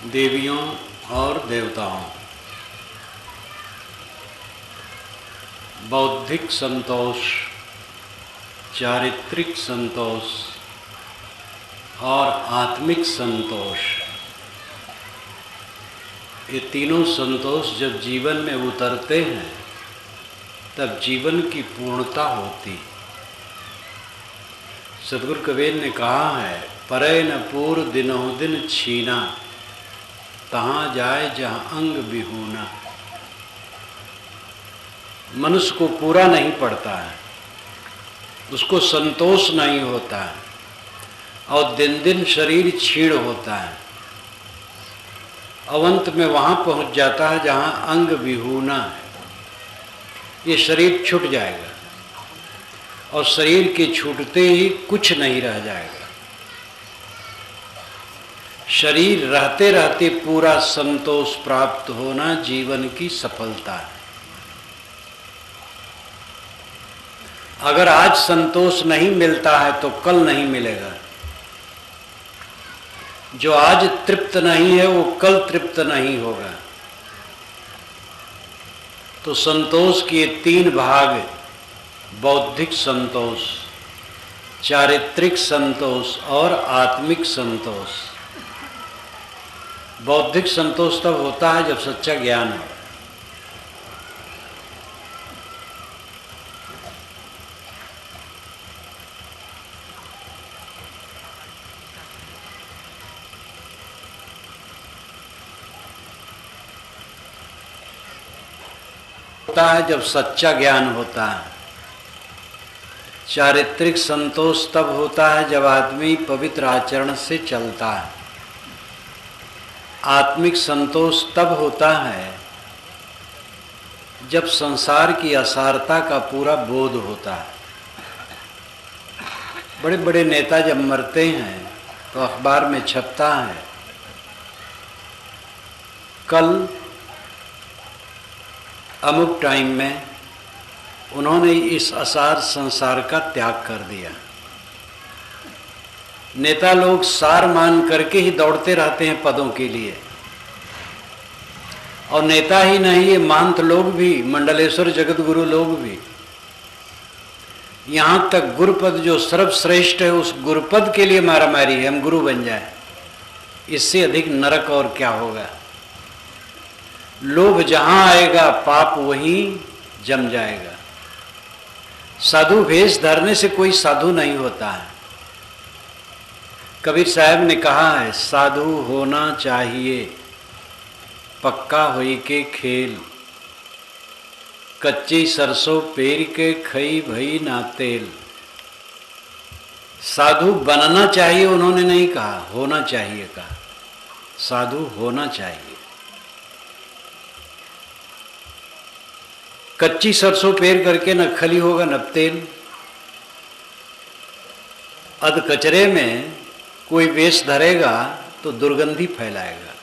देवियों और देवताओं, बौद्धिक संतोष, चारित्रिक संतोष और आत्मिक संतोष, ये तीनों संतोष जब जीवन में उतरते हैं तब जीवन की पूर्णता होती। सद्गुरु कबीर ने कहा है, परै न पूर दिनों दिन छीना, तहाँ जाए जहाँ अंग विहूना। मनुष्य को पूरा नहीं पड़ता है, उसको संतोष नहीं होता है और दिन दिन शरीर क्षीण होता है। अवंत में वहाँ पहुँच जाता है जहाँ अंग विहूना है। ये शरीर छूट जाएगा और शरीर के छूटते ही कुछ नहीं रह जाएगा। शरीर रहते रहते पूरा संतोष प्राप्त होना जीवन की सफलता है। अगर आज संतोष नहीं मिलता है तो कल नहीं मिलेगा। जो आज तृप्त नहीं है वो कल तृप्त नहीं होगा। तो संतोष के तीन भाग, बौद्धिक संतोष, चारित्रिक संतोष और आत्मिक संतोष। बौद्धिक संतोष तब होता है जब सच्चा ज्ञान हो। होता है जब सच्चा ज्ञान होता है। चारित्रिक संतोष तब होता है जब आदमी पवित्र आचरण से चलता है। आत्मिक संतोष तब होता है जब संसार की असारता का पूरा बोध होता है। बड़े बड़े नेता जब मरते हैं तो अखबार में छपता है, कल अमुक टाइम में उन्होंने इस असार संसार का त्याग कर दिया। नेता लोग सार मान करके ही दौड़ते रहते हैं पदों के लिए। और नेता ही नहीं, ये महंत लोग भी, मंडलेश्वर जगत गुरु लोग भी, यहाँ तक गुरुपद जो सर्वश्रेष्ठ है उस गुरुपद के लिए मारामारी है, हम गुरु बन जाए। इससे अधिक नरक और क्या होगा। लोभ जहाँ आएगा पाप वहीं जम जाएगा। साधु भेष धरने से कोई साधु नहीं होता है। कबीर साहब ने कहा है, साधु होना चाहिए पक्का होई के खेल, कच्ची सरसों पेर के खई भई ना तेल। साधु बनना चाहिए उन्होंने नहीं कहा, होना चाहिए कहा। साधु होना चाहिए। कच्ची सरसों पेर करके न खली होगा न तेल। अध कचरे में कोई वेश धरेगा तो दुर्गंधी फैलाएगा।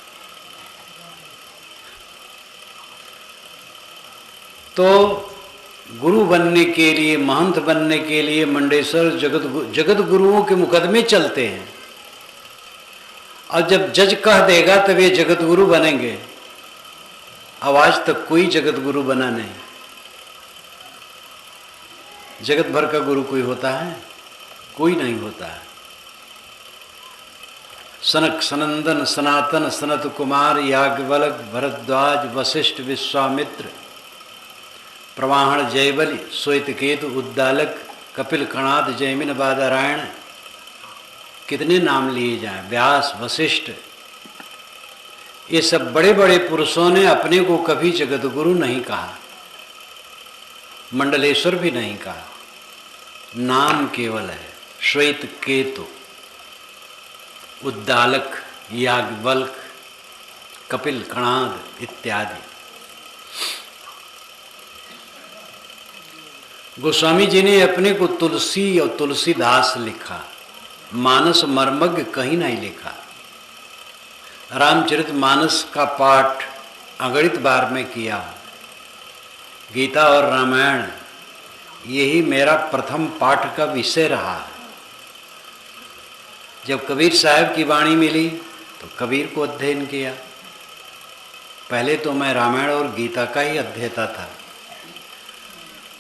तो गुरु बनने के लिए, महंत बनने के लिए मंडेश्वर जगत गुरुओं के मुकदमे चलते हैं। और जब जज कह देगा तब ये जगत गुरु बनेंगे। अब आज तक कोई जगत गुरु बना नहीं। जगत भर का गुरु कोई होता है? कोई नहीं होता है। सनक, सनंदन, सनातन, सनत कुमार, याज्ञवल्क, भरद्वाज, वशिष्ठ, विश्वामित्र, प्रवाहण, जयबली, श्वेतकेतु, उद्दालक, कपिल, कणाद, जैमिन, बादरायण, कितने नाम लिए जाएं, व्यास, वशिष्ठ। ये सब बड़े बड़े पुरुषों ने अपने को कभी जगत गुरु नहीं कहा, मंडलेश्वर भी नहीं कहा। नाम केवल है श्वेतकेतु, उद्दालक, याज्ञवल्क, कपिल, कणाद इत्यादि। गोस्वामी जी ने अपने को तुलसी और तुलसीदास लिखा, मानस मर्मज्ञ कहीं नहीं लिखा। रामचरित मानस का पाठ अगणित बार में किया। गीता और रामायण यही मेरा प्रथम पाठ का विषय रहा। जब कबीर साहब की वाणी मिली तो कबीर को अध्ययन किया। पहले तो मैं रामायण और गीता का ही अध्येता था,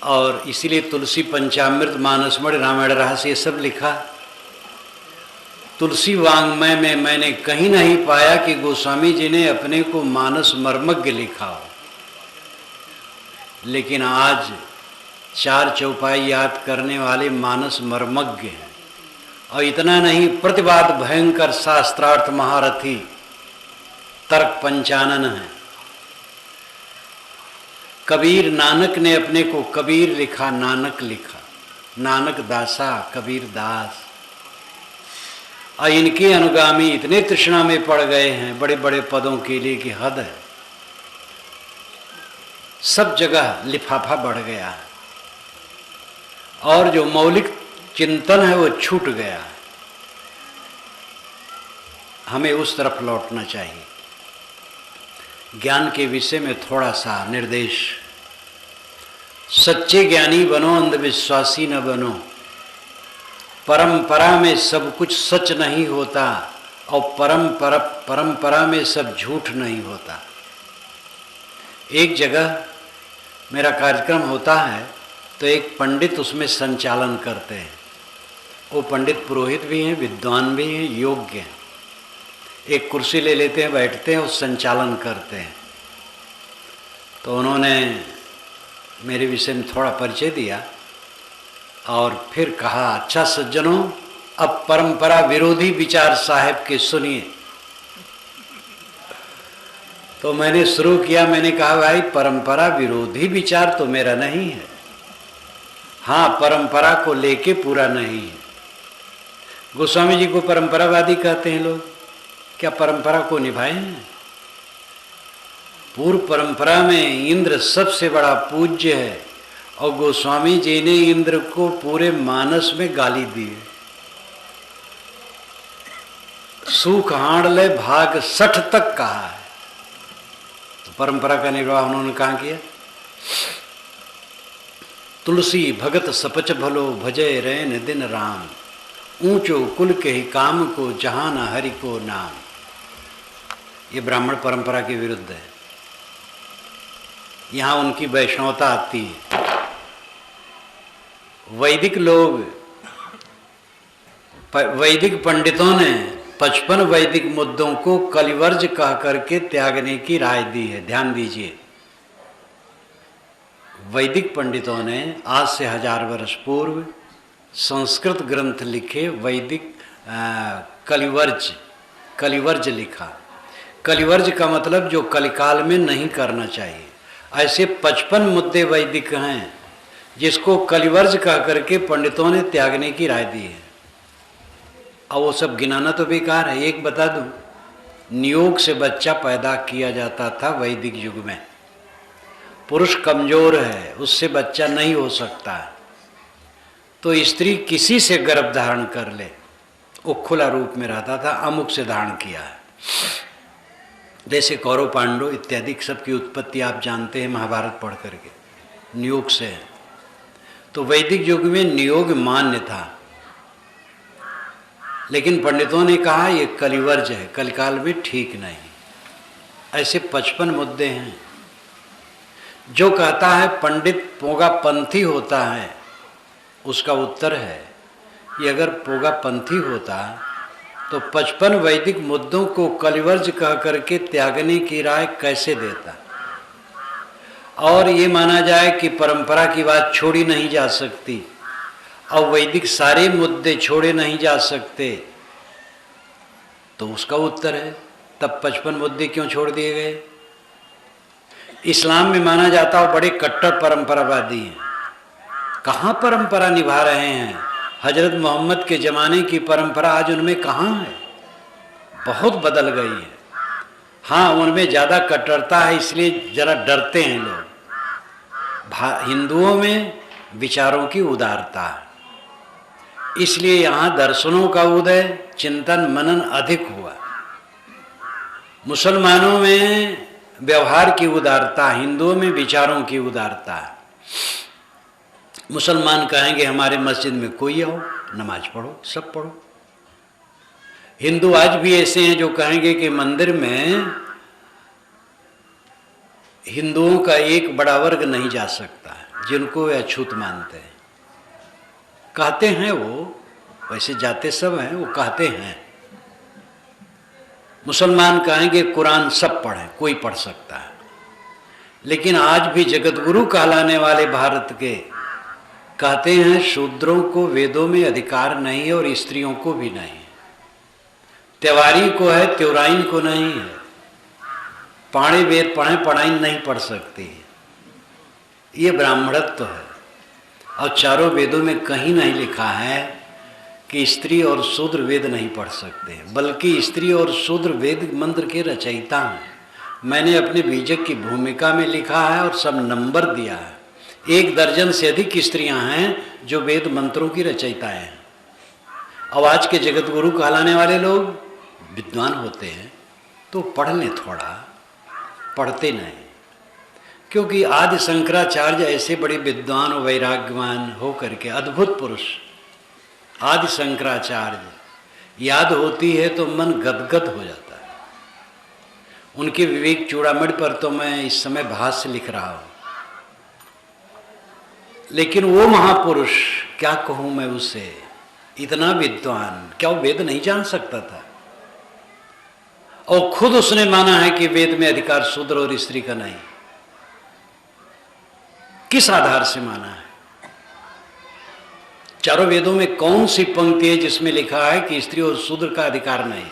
और इसीलिए तुलसी पंचामृत, मानसमणि, रामायण रहस्य ये सब लिखा। तुलसी वाङ्मय में मैंने कहीं नहीं पाया कि गोस्वामी जी ने अपने को मानस मर्मज्ञ लिखा हो। लेकिन आज 4 चौपाई याद करने वाले मानस मर्मज्ञ हैं। और इतना नहीं, प्रतिवाद भयंकर शास्त्रार्थ महारथी तर्क पंचानन है। कबीर नानक ने अपने को कबीर लिखा, नानक लिखा, नानक दासा कबीर दास। और इनके अनुगामी इतने तृष्णा में पड़ गए हैं बड़े बड़े पदों के लिए कि हद है। सब जगह लिफाफा बढ़ गया है और जो मौलिक चिंतन है वो छूट गया है। हमें उस तरफ लौटना चाहिए। ज्ञान के विषय में थोड़ा सा निर्देश। सच्चे ज्ञानी बनो, अंधविश्वासी न बनो। परंपरा में सब कुछ सच नहीं होता और परंपरा में सब झूठ नहीं होता। एक जगह मेरा कार्यक्रम होता है तो एक पंडित उसमें संचालन करते हैं। वो पंडित पुरोहित भी हैं, विद्वान भी हैं, योग्य हैं। एक कुर्सी ले लेते हैं, बैठते हैं और संचालन करते हैं। तो उन्होंने मेरे विषय में थोड़ा परिचय दिया और फिर कहा, अच्छा सज्जनों, अब परंपरा विरोधी विचार साहब के सुनिए। तो मैंने शुरू किया। मैंने कहा, भाई परंपरा विरोधी विचार तो मेरा नहीं है। हाँ, परंपरा को लेके पूरा नहीं है। गोस्वामी जी को परंपरावादी कहते हैं लोग। क्या परंपरा को निभाए हैं? पूर्व परंपरा में इंद्र सबसे बड़ा पूज्य है और गोस्वामी जी ने इंद्र को पूरे मानस में गाली दी। सुख हांडले भाग 60 तक कहा है। तो परंपरा का निर्वाह उन्होंने कहाँ किया? तुलसी भगत सपच भलो, भजय रैन दिन राम। ऊंचो कुल के ही काम को, जहान हरि को नाम। ये ब्राह्मण परंपरा के विरुद्ध है। यहाँ उनकी वैष्णवता आती है। वैदिक लोग, वैदिक पंडितों ने 55 वैदिक मुद्दों को कलिवर्ज कह करके त्यागने की राय दी है। ध्यान दीजिए, वैदिक पंडितों ने आज से 1000 वर्ष पूर्व संस्कृत ग्रंथ लिखे। वैदिक कलिवर्ज लिखा। कलिवर्ज का मतलब जो कलिकाल में नहीं करना चाहिए। ऐसे 55 मुद्दे वैदिक हैं जिसको कलिवर्ज कह करके पंडितों ने त्यागने की राय दी है। और वो सब गिनाना तो बेकार है। एक बता दूं, नियोग से बच्चा पैदा किया जाता था वैदिक युग में। पुरुष कमजोर है, उससे बच्चा नहीं हो सकता। तो स्त्री किसी से गर्भ धारण कर ले, वो खुला रूप में रहता था, अमुक से धारण किया है। जैसे कौरव पांडव इत्यादि सबकी उत्पत्ति आप जानते हैं महाभारत पढ़ करके, नियोग से है। तो वैदिक युग में नियोग मान्य था, लेकिन पंडितों ने कहा ये कलिवर्ज है, कलिकाल में ठीक नहीं। ऐसे 55 मुद्दे हैं। जो कहता है पंडित पोगापंथी होता है, उसका उत्तर है कि अगर पोगापंथी होता तो 55 वैदिक मुद्दों को कलिवर्ज कह करके त्यागने की राय कैसे देता। और ये माना जाए कि परंपरा की बात छोड़ी नहीं जा सकती और वैदिक सारे मुद्दे छोड़े नहीं जा सकते, तो उसका उत्तर है तब 55 मुद्दे क्यों छोड़ दिए गए। इस्लाम में माना जाता है बड़े कट्टर परंपरावादी हैं। कहाँ परंपरा निभा रहे हैं? हजरत मोहम्मद के ज़माने की परंपरा आज उनमें कहाँ है? बहुत बदल गई है। हाँ, उनमें ज़्यादा कट्टरता है, इसलिए ज़रा डरते हैं लोग। हिंदुओं में विचारों की उदारता है, इसलिए यहाँ दर्शनों का उदय, चिंतन मनन अधिक हुआ। मुसलमानों में व्यवहार की उदारता, हिंदुओं में विचारों की उदारता है। मुसलमान कहेंगे हमारे मस्जिद में कोई आओ, नमाज पढ़ो, सब पढ़ो। हिंदू आज भी ऐसे हैं जो कहेंगे कि मंदिर में हिंदुओं का एक बड़ा वर्ग नहीं जा सकता, जिनको वे अछूत मानते हैं। कहते हैं वो, वैसे जाते सब हैं, वो कहते हैं। मुसलमान कहेंगे कुरान सब पढ़ें, कोई पढ़ सकता है, लेकिन आज भी जगतगुरु कहलाने वाले भारत के कहते हैं शूद्रों को वेदों में अधिकार नहीं है और स्त्रियों को भी नहीं। त्योहारी को है, त्योराइन को नहीं है। पाणे वेद पढ़ें, पढ़ाइन नहीं पढ़ सकती। ये ब्राह्मणत्व है। और चारों वेदों में कहीं नहीं लिखा है कि स्त्री और शूद्र वेद नहीं पढ़ सकते, बल्कि स्त्री और शूद्र वेद मंत्र के रचयिता हैं। मैंने अपने बीजक की भूमिका में लिखा है और सब नंबर दिया है। 1 दर्जन से अधिक स्त्रियां हैं जो वेद मंत्रों की रचयिताएं हैं। अब आज के जगतगुरु कहलाने वाले लोग विद्वान होते हैं तो पढ़ लें, थोड़ा पढ़ते नहीं, क्योंकि आदि शंकराचार्य ऐसे बड़े विद्वान और वैराग्यवान हो करके अद्भुत पुरुष, आदि शंकराचार्य याद होती है तो मन गदगद हो जाता है। उनके विवेक चूड़ामणि पर तो मैं इस समय भाष्य लिख रहा हूं, लेकिन वो महापुरुष, क्या कहूं मैं उसे, इतना विद्वान, क्या वो वेद नहीं जान सकता था? और खुद उसने माना है कि वेद में अधिकार शूद्र और स्त्री का नहीं। किस आधार से माना है? चारों वेदों में कौन सी पंक्ति है जिसमें लिखा है कि स्त्री और शूद्र का अधिकार नहीं?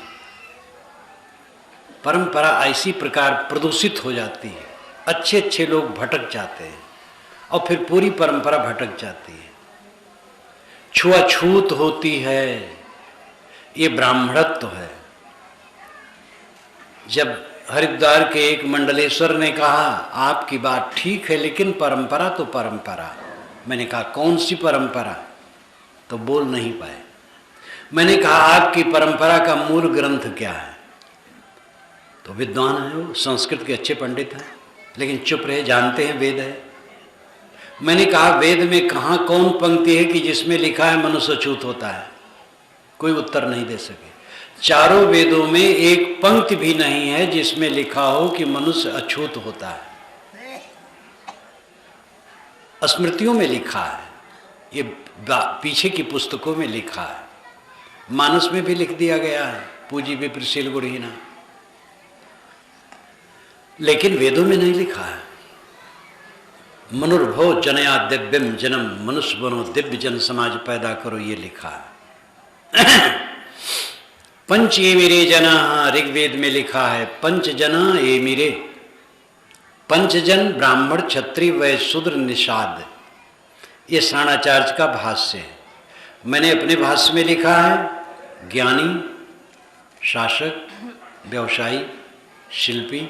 परंपरा ऐसी प्रकार प्रदूषित हो जाती है, अच्छे अच्छे लोग भटक जाते हैं और फिर पूरी परंपरा भटक जाती है। छुआछूत होती है, ये ब्राह्मणत्व है। जब हरिद्वार के एक मंडलेश्वर ने कहा आपकी बात ठीक है, लेकिन परंपरा तो परंपरा। मैंने कहा कौन सी परंपरा? तो बोल नहीं पाए। मैंने कहा आपकी परंपरा का मूल ग्रंथ क्या है? तो विद्वान है वो, संस्कृत के अच्छे पंडित हैं, लेकिन चुप रहे, जानते हैं वेद है। मैंने कहा वेद में कहाँ कौन पंक्ति है कि जिसमें लिखा है मनुष्य अछूत होता है? कोई उत्तर नहीं दे सके। चारों वेदों में एक पंक्ति भी नहीं है जिसमें लिखा हो कि मनुष्य अछूत होता है। स्मृतियों में लिखा है, ये पीछे की पुस्तकों में लिखा है, मानस में भी लिख दिया गया है, पूजी विप्रशील गुणहीना, लेकिन वेदों में नहीं लिखा है। मनुर्भव जनया दिव्यम जन्म, मनुष्य बनो दिव्य जन समाज पैदा करो, ये लिखा है। पंच ये मेरे जना, ऋग्वेद में लिखा है पंच जना ये मेरे। पंचजन ब्राह्मण क्षत्रिय वैश्य शूद्र निषाद, ये साणाचार्य का भाष्य है। मैंने अपने भाष्य में लिखा है ज्ञानी, शासक, व्यवसायी, शिल्पी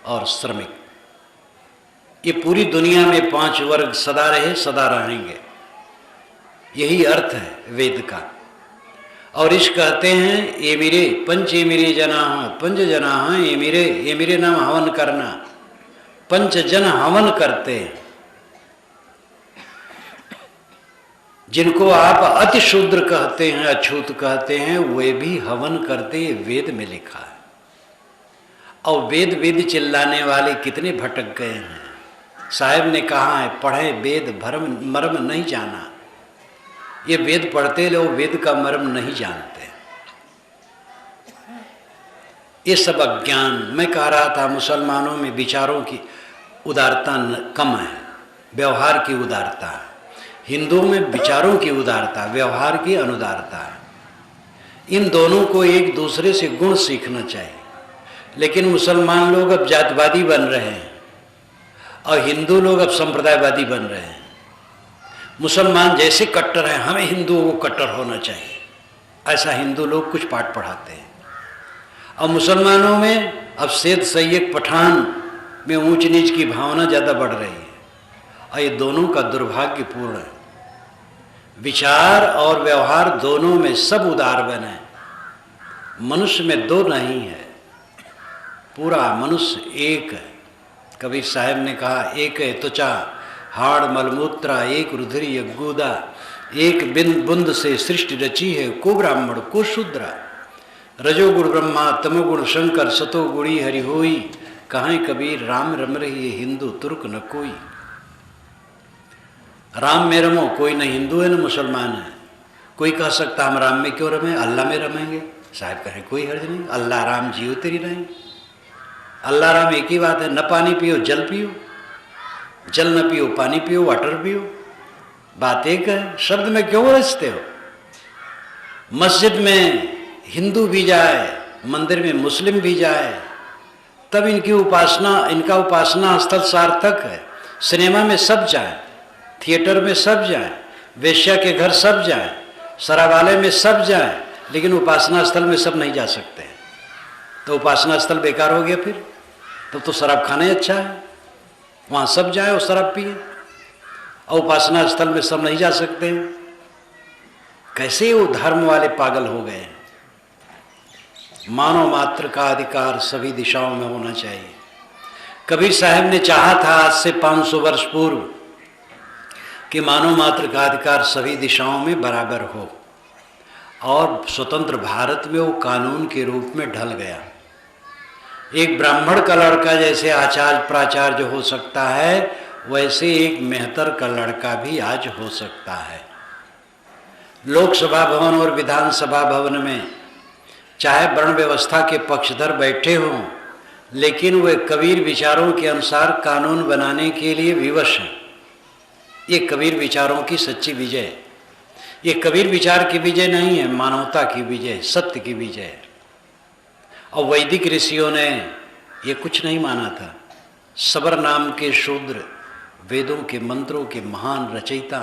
और श्रमिक। ये पूरी दुनिया में 5 वर्ग सदा रहे, सदा रहेंगे, यही अर्थ है वेद का। और इस कहते हैं ये मेरे पंच ये मेरे जना, पंच जना ये मेरे नाम हवन करना। पंच जन हवन करते हैं, जिनको आप अति शूद्र कहते हैं, अछूत कहते हैं, वे भी हवन करते, वेद में लिखा है। और वेद वेद चिल्लाने वाले कितने भटक गए हैं। साहब ने कहा है पढ़े वेद भरम मर्म नहीं जाना। ये वेद पढ़ते लोग वेद का मर्म नहीं जानते। ये सब अज्ञान। मैं कह रहा था मुसलमानों में विचारों की उदारता कम है, व्यवहार की उदारता है। हिंदुओं में विचारों की उदारता, व्यवहार की अनुदारता है। इन दोनों को एक दूसरे से गुण सीखना चाहिए। लेकिन मुसलमान लोग अब जातवादी बन रहे हैं और हिंदू लोग अब संप्रदायवादी बन रहे हैं। मुसलमान जैसे कट्टर हैं, हमें हिंदुओं को कट्टर होना चाहिए, ऐसा हिंदू लोग कुछ पाठ पढ़ाते हैं। और मुसलमानों में अब सैयद सैयद पठान में ऊंच नीच की भावना ज़्यादा बढ़ रही है। और ये दोनों का दुर्भाग्यपूर्ण है। विचार और व्यवहार दोनों में सब उदार बने। मनुष्य में दो नहीं है, पूरा मनुष्य एक है। कबीर साहब ने कहा एक है त्वचा हाड़ मलमूत्रा, एक रुधिर एक गूदा, एक बिंद बुंद से सृष्टि रची है, को ब्राह्मण को शूद्रा। रजोगुण ब्रह्मा तमोगुण शंकर सतो गुणी हरि होई, कहाँ कबीर राम रम रही है हिंदू तुर्क न कोई। राम में रमो, कोई न हिंदू है न मुसलमान है। कोई कह सकता हम राम में क्यों रमें, अल्लाह में रमेंगे। साहब कहें कोई हर्ज नहीं, अल्लाह राम जियो तेरी रहें। अल्लाह राम एक ही बात है, न पानी पियो जल पियो, जल न पियो पानी पियो, वाटर पियो, बात एक है। शब्द में क्यों रचते हो। मस्जिद में हिंदू भी जाए, मंदिर में मुस्लिम भी जाए, तब इनकी उपासना, इनका उपासना स्थल सार्थक है। सिनेमा में सब जाए, थिएटर में सब जाए, वेश्या के घर सब जाए, शराबालय में सब जाए, लेकिन उपासना स्थल में सब नहीं जा सकते हैं। तो उपासना स्थल बेकार हो गया फिर। तब तो शराब खाना ही अच्छा है, वहाँ सब जाए और शराब पिए, और उपासना स्थल में सब नहीं जा सकते हैं। कैसे वो धर्म वाले पागल हो गए हैं। मानव मात्र का अधिकार सभी दिशाओं में होना चाहिए। कबीर साहब ने चाहा था आज से 500 वर्ष पूर्व कि मानव मात्र का अधिकार सभी दिशाओं में बराबर हो, और स्वतंत्र भारत में वो कानून के रूप में ढल गया। एक ब्राह्मण का लड़का जैसे आचार्य प्राचार्य हो सकता है, वैसे एक मेहतर का लड़का भी आज हो सकता है। लोकसभा भवन और विधानसभा भवन में चाहे वर्ण व्यवस्था के पक्षधर बैठे हों, लेकिन वे कबीर विचारों के अनुसार कानून बनाने के लिए विवश हैं। ये कबीर विचारों की सच्ची विजय, ये कबीर विचार की विजय नहीं है, मानवता की विजय, सत्य की विजय। और वैदिक ऋषियों ने ये कुछ नहीं माना था। सबर नाम के शूद्र, वेदों के मंत्रों के महान रचयिता,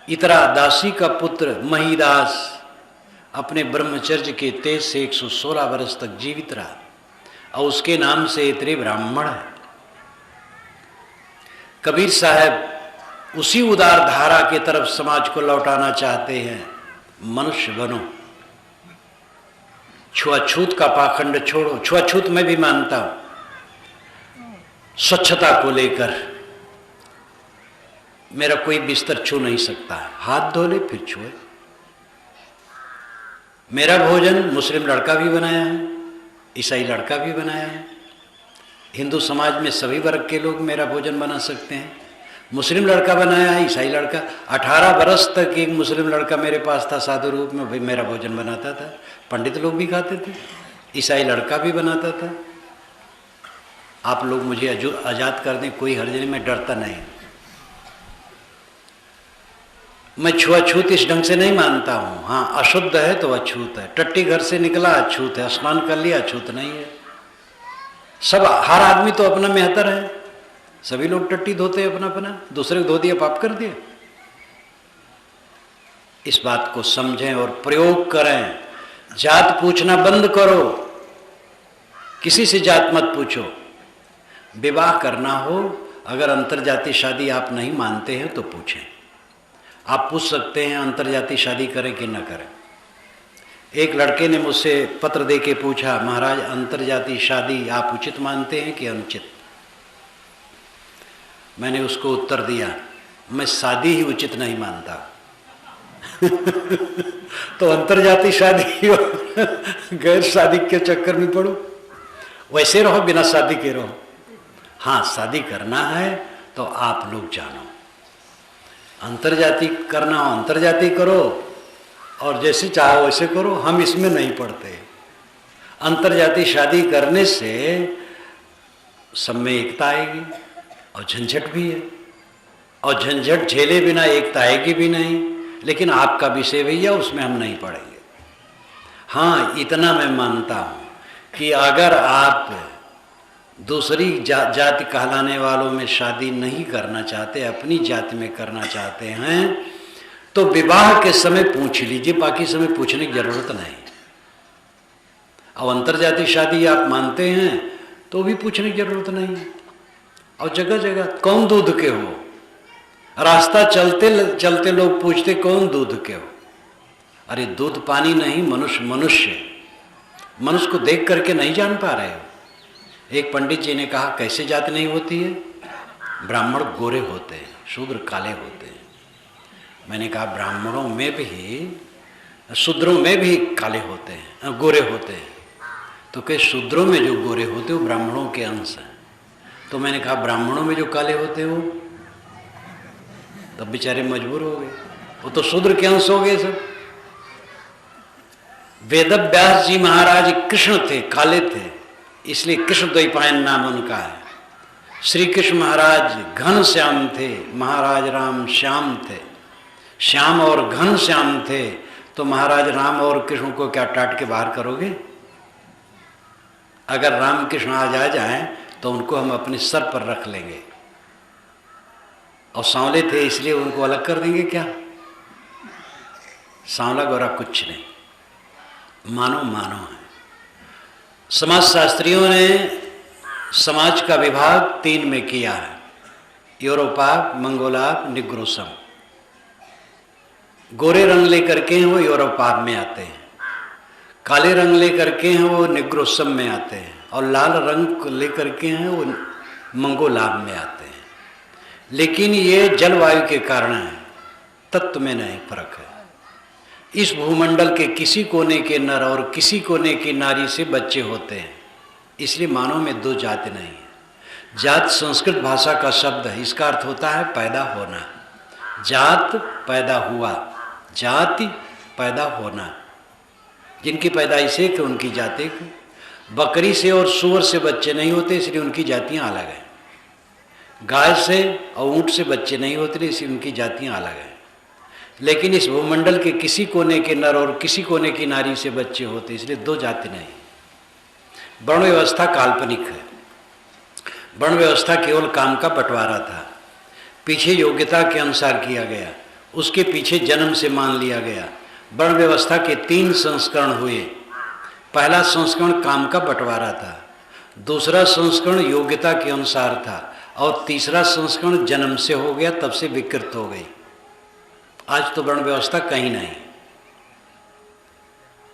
इतरा दासी का पुत्र महिदास अपने ब्रह्मचर्य के तेज से 116 वर्ष तक जीवित रहा, और उसके नाम से इतरे ब्राह्मण है। कबीर साहब उसी उदार धारा की तरफ समाज को लौटाना चाहते हैं। मनुष्य बनो, छुआछूत का पाखंड छोड़ो। छुआछूत मैं भी मानता हूं, स्वच्छता को लेकर मेरा कोई बिस्तर छू नहीं सकता, हाथ धो ले फिर छुए। मेरा भोजन मुस्लिम लड़का भी बनाया है, ईसाई लड़का भी बनाया है। हिंदू समाज में सभी वर्ग के लोग मेरा भोजन बना सकते हैं। मुस्लिम लड़का बनाया है, ईसाई लड़का। 18 बरस तक एक मुस्लिम लड़का मेरे पास था, साधु रूप में, भाई मेरा भोजन बनाता था। पंडित लोग भी खाते थे, ईसाई लड़का भी बनाता था। आप लोग मुझे आज़ाद कर दें, कोई हर्ज नहीं, मैं डरता नहीं। मैं छुआछूत इस ढंग से नहीं मानता हूँ। हाँ, अशुद्ध है तो अछूत है, टट्टी घर से निकला अछूत है, स्नान कर लिया अछूत नहीं है। सब, हर आदमी तो अपना मेहतर है। सभी लोग टट्टी धोते हैं अपना अपना, दूसरे को धो दिया पाप कर दिया। इस बात को समझें और प्रयोग करें। जात पूछना बंद करो, किसी से जात मत पूछो। विवाह करना हो, अगर अंतरजातीय शादी आप नहीं मानते हैं तो पूछें। आप पूछ सकते हैं अंतरजातीय शादी करें कि न करें। एक लड़के ने मुझसे पत्र दे के पूछा, महाराज अंतरजातीय शादी आप उचित मानते हैं कि अनुचित। मैंने उसको उत्तर दिया, मैं शादी ही उचित नहीं मानता। तो अंतरजातीय शादी और गैर शादी के चक्कर में पड़ो, वैसे रहो, बिना शादी के रहो। हाँ, शादी करना है तो आप लोग जानो, अंतरजातीय करना हो अंतरजातीय करो, और जैसे चाहो वैसे करो। हम इसमें नहीं पड़ते। अंतरजातीय शादी करने से सब में एकता आएगी, और झंझट भी है, और झंझट झेले बिना एकता आएगी भी नहीं। लेकिन आपका विषय भैया, उसमें हम नहीं पड़ेंगे। हाँ, इतना मैं मानता हूँ कि अगर आप दूसरी जाति कहलाने वालों में शादी नहीं करना चाहते, अपनी जाति में करना चाहते हैं, तो विवाह के समय पूछ लीजिए, बाकी समय पूछने की जरूरत नहीं। अब अंतरजातीय शादी आप मानते हैं तो भी पूछने की जरूरत नहीं है। और जगह जगह कौन दूध के हो, रास्ता चलते चलते लोग पूछते कौन दूध के हो। अरे दूध पानी नहीं, मनुष्य मनुष्य। मनुष्य को देख करके नहीं जान पा रहे हो। एक पंडित जी ने कहा, कैसे जाति नहीं होती है? ब्राह्मण गोरे होते हैं, शूद्र काले होते हैं। मैंने कहा ब्राह्मणों में भी शूद्रों में भी काले होते हैं, गोरे होते हैं। तो कई शूद्रों में जो गोरे होते हैं वो ब्राह्मणों के अंश हैं। तो मैंने कहा ब्राह्मणों में जो काले होते हो, तब बेचारे मजबूर हो गए, वो तो शूद्र के अंश हो गए सब। वेदव्यास जी महाराज कृष्ण थे, काले थे, इसलिए कृष्ण द्वैपायन नाम उनका है। श्री कृष्ण महाराज घन श्याम थे, महाराज राम श्याम थे। श्याम और घन श्याम थे, तो महाराज राम और कृष्ण को क्या टाट के बाहर करोगे? अगर राम कृष्ण आज आ जाएं तो उनको हम अपने सर पर रख लेंगे, और सांवले थे इसलिए उनको अलग कर देंगे क्या? सांवला गोरा कुछ नहीं, मानो मानो है। समाज शास्त्रियों ने समाज का विभाग 3 में किया है, यूरोपाप, मंगोलाप, निग्रोसम। गोरे रंग लेकर के हैं वो यूरोपाप में आते हैं, काले रंग लेकर के हैं वो निग्रोसम में आते हैं, और लाल रंग लेकर के हैं वो मंगोलाप में आते हैं। लेकिन ये जलवायु के कारण है, तत्व में नहीं फर्क है। इस भूमंडल के किसी कोने के नर और किसी कोने की नारी से बच्चे होते हैं, इसलिए मानव में 2 जाति नहीं है। जात संस्कृत भाषा का शब्द है, इसका अर्थ होता है पैदा होना। जात पैदा हुआ, जाति पैदा होना। जिनकी पैदाइश एक है उनकी जाति एक। बकरी से और सूअर से बच्चे नहीं होते, इसलिए उनकी जातियाँ अलग हैं। गाय से और ऊँट से बच्चे नहीं होते, इसलिए उनकी जातियाँ अलग हैं। लेकिन इस भूमंडल के किसी कोने के नर और किसी कोने की नारी से बच्चे होते, इसलिए 2 जाति नहीं। वर्ण व्यवस्था काल्पनिक है। वर्ण व्यवस्था केवल काम का बंटवारा था, पीछे योग्यता के अनुसार किया गया, उसके पीछे जन्म से मान लिया गया। वर्ण व्यवस्था के 3 संस्करण हुए। पहला संस्करण काम का बंटवारा था, दूसरा संस्करण योग्यता के अनुसार था, और तीसरा संस्करण जन्म से हो गया, तब से विकृत हो गई। आज तो वर्ण व्यवस्था कहीं नहीं।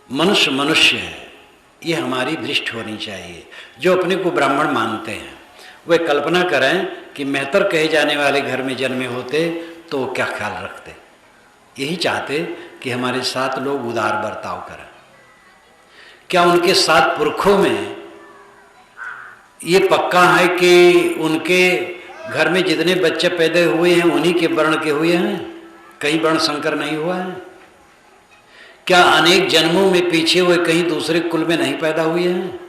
मनुष्य मनुष्य है, ये हमारी दृष्टि होनी चाहिए। जो अपने को ब्राह्मण मानते हैं वे कल्पना करें कि मेहतर कहे जाने वाले घर में जन्मे होते तो वो क्या ख्याल रखते। यही चाहते कि हमारे साथ लोग उदार बर्ताव करें। क्या उनके 7 पुरखों में ये पक्का है कि उनके घर में जितने बच्चे पैदा हुए हैं उन्हीं के वर्ण के हुए हैं, कहीं वर्ण संकर नहीं हुआ है? क्या अनेक जन्मों में पीछे हुए कहीं दूसरे कुल में नहीं पैदा हुए हैं?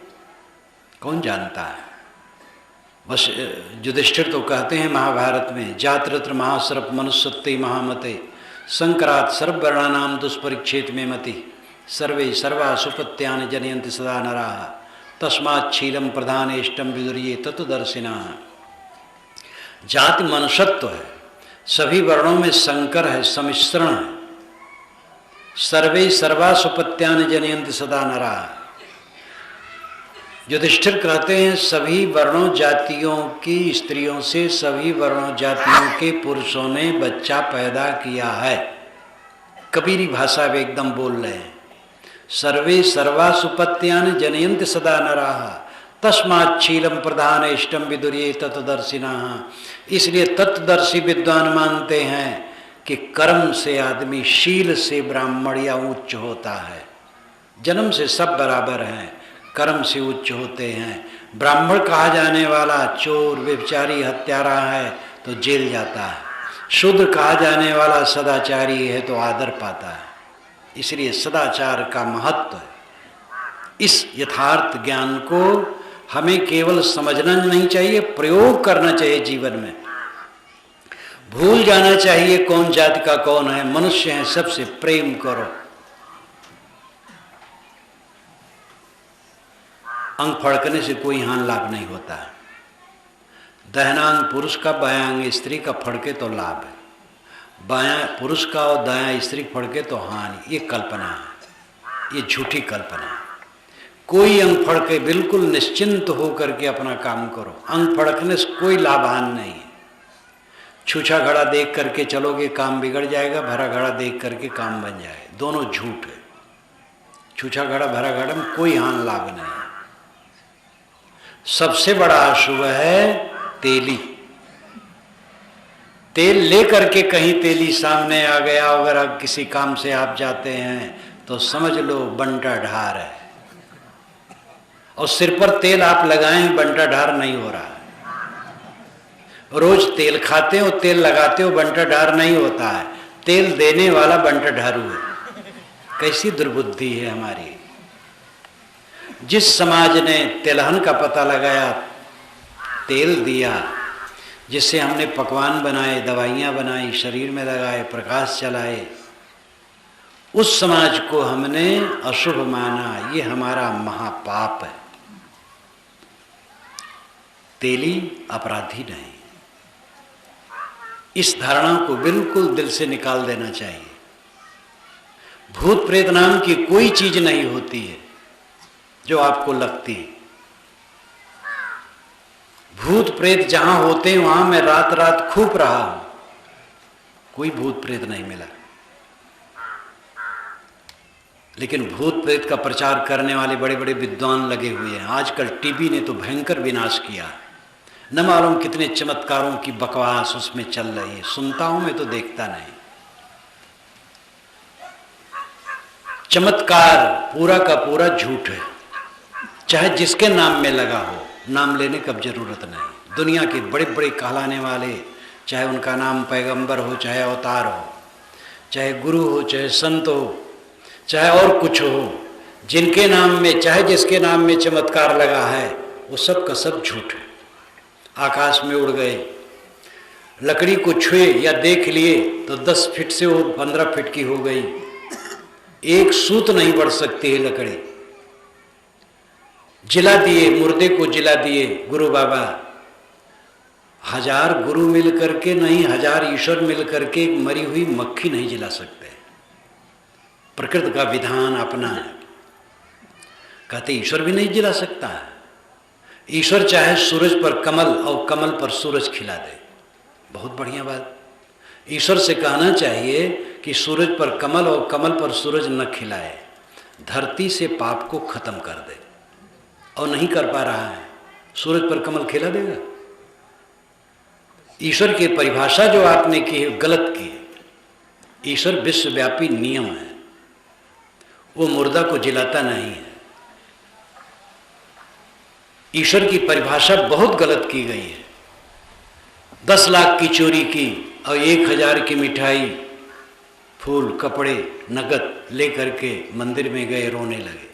कौन जानता है। बस युधिष्ठिर तो कहते हैं महाभारत में, जात्रत्र महासर्प मनुष्यत्ते महामते संकरात सर्ववर्णानाम दुष्परिच्छेद में मति सर्वे सर्वा सुपत्यान जनयन्ति सदा नराः तस्मात् शीलम प्रधानेष्टम विदुर्ये तत्वदर्शिनः। जाति मनुष्यत्व है, सभी वर्णों में संकर है, सम्मिश्रण है। सर्वे सर्वा सुपत्यान जनयन्ति सदा नराः। युधिष्ठिर कहते हैं सभी वर्णों जातियों की स्त्रियों से सभी वर्णों जातियों के पुरुषों ने बच्चा पैदा किया है। कबीरी भाषा में एकदम बोल रहे हैं, सर्वे सर्वा सुपत्यान जनयन्ति सदा नराः तस्मात् शीलम प्रधानेष्टम विदुर्ये तत्वदर्शिनः। इसलिए तत्वदर्शी विद्वान मानते हैं कि कर्म से आदमी शील से ब्राह्मण या उच्च होता है। जन्म से सब बराबर हैं, कर्म से उच्च होते हैं। ब्राह्मण कहा जाने वाला चोर व्यभिचारी हत्यारा है तो जेल जाता है, शूद्र कहा जाने वाला सदाचारी है तो आदर पाता है। इसलिए सदाचार का महत्व है। इस यथार्थ ज्ञान को हमें केवल समझना नहीं चाहिए, प्रयोग करना चाहिए जीवन में। भूल जाना चाहिए कौन जाति का कौन है, मनुष्य है, सबसे प्रेम करो। अंग फड़कने से कोई हानि लाभ नहीं होता है। दाहिना पुरुष का बायां अंग स्त्री का फड़के तो लाभ है, बायां पुरुष का और दायां स्त्री फड़के तो हानि। ये कल्पना है, ये झूठी कल्पना है। कोई अंग फड़के बिल्कुल निश्चिंत होकर के अपना काम करो। अंग फड़कने से कोई लाभान नहीं है। छूछा घड़ा देख करके चलोगे काम बिगड़ जाएगा, भरा घड़ा देख करके काम बन जाए, दोनों झूठ है। छूछा घड़ा भरा घड़ा में कोई हानि लाभ नहीं है। सबसे बड़ा अशुभ है तेली। तेल लेकर के कहीं तेली सामने आ गया, अगर किसी काम से आप जाते हैं तो समझ लो बंटा ढार है। और सिर पर तेल आप लगाएं, बंटा ढार नहीं हो रहा है। रोज तेल खाते हो, तेल लगाते हो, बंटा ढार नहीं होता है। तेल देने वाला बंटा ढारू है। कैसी दुर्बुद्धि है हमारी। जिस समाज ने तिलहन का पता लगाया, तेल दिया, जिससे हमने पकवान बनाए, दवाइयाँ बनाई, शरीर में लगाए, प्रकाश चलाए, उस समाज को हमने अशुभ माना। ये हमारा महापाप है। तेली अपराधी नहीं। इस धारणा को बिल्कुल दिल से निकाल देना चाहिए। भूत प्रेत नाम की कोई चीज नहीं होती है जो आपको लगती है। भूत प्रेत जहां होते हैं वहां मैं रात रात खूब रहा हूं, कोई भूत प्रेत नहीं मिला। लेकिन भूत प्रेत का प्रचार करने वाले बड़े बड़े विद्वान लगे हुए हैं। आजकल टीबी ने तो भयंकर विनाश किया। न मालूम कितने चमत्कारों की बकवास उसमें चल रही है। सुनता हूं मैं तो देखता नहीं। चमत्कार पूरा का पूरा झूठ है, चाहे जिसके नाम में लगा हो। नाम लेने की अब जरूरत नहीं। दुनिया के बड़े बड़े कहलाने वाले, चाहे उनका नाम पैगंबर हो, चाहे अवतार हो, चाहे गुरु हो, चाहे संत हो, चाहे और कुछ हो, जिनके नाम में, चाहे जिसके नाम में चमत्कार लगा है, वो सब का सब झूठ है। आकाश में उड़ गए, लकड़ी को छुए या देख लिए तो 10 फीट से वो 15 फीट की हो गई। एक सूत नहीं बढ़ सकती है लकड़ी। जिला दिए, मुर्दे को जिला दिए गुरु बाबा। 1000 गुरु मिल करके नहीं, 1000 ईश्वर मिल करके एक मरी हुई मक्खी नहीं जिला सकते। प्रकृति का विधान अपना है। कहते ईश्वर भी नहीं जिला सकता है। ईश्वर चाहे सूरज पर कमल और कमल पर सूरज खिला दे, बहुत बढ़िया बात। ईश्वर से कहना चाहिए कि सूरज पर कमल और कमल पर सूरज न खिलाए, धरती से पाप को खत्म कर दे। और नहीं कर पा रहा है, सूरज पर कमल खिला देगा? ईश्वर की परिभाषा जो आपने की है गलत की है। ईश्वर विश्वव्यापी नियम है, वो मुर्दा को जिलाता नहीं है। ईश्वर की परिभाषा बहुत गलत की गई है। 10 लाख की चोरी की और 1000 की मिठाई, फूल, कपड़े, नगद लेकर के मंदिर में गए, रोने लगे,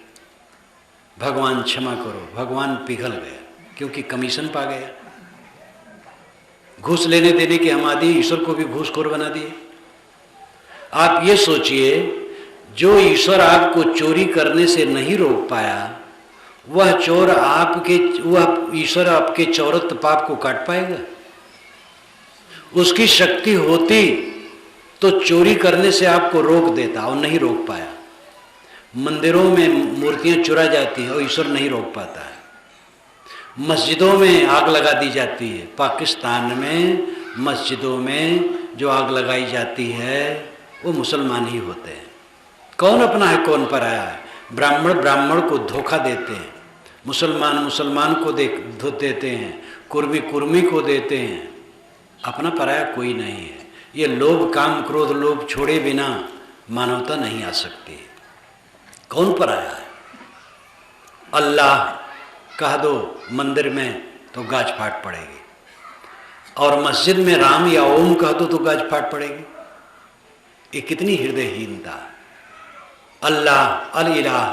भगवान क्षमा करो। भगवान पिघल गया क्योंकि कमीशन पा गया। घूस लेने देने के हमादी ईश्वर को भी घूसखोर बना दिए। आप ये सोचिए, जो ईश्वर आपको चोरी करने से नहीं रोक पाया, वह ईश्वर आपके चौरत्व पाप को काट पाएगा? उसकी शक्ति होती तो चोरी करने से आपको रोक देता, और नहीं रोक पाया। मंदिरों में मूर्तियां चुरा जाती हैं और ईश्वर नहीं रोक पाता है। मस्जिदों में आग लगा दी जाती है। पाकिस्तान में मस्जिदों में जो आग लगाई जाती है वो मुसलमान ही होते हैं। कौन अपना है कौन पराया है? ब्राह्मण ब्राह्मण को धोखा देते हैं, मुसलमान मुसलमान को देते हैं, कुर्मी कुर्मी को देते हैं। अपना पराया कोई नहीं है। ये लोभ काम क्रोध लोभ छोड़े बिना मानवता नहीं आ सकती। कौन पराया है? अल्लाह कह दो मंदिर में तो गाज फाट पड़ेगी, और मस्जिद में राम या ओम कह दो तो गाज फाट पड़ेगी। ये कितनी हृदयहीनता है। अल्लाह, अल इलाह,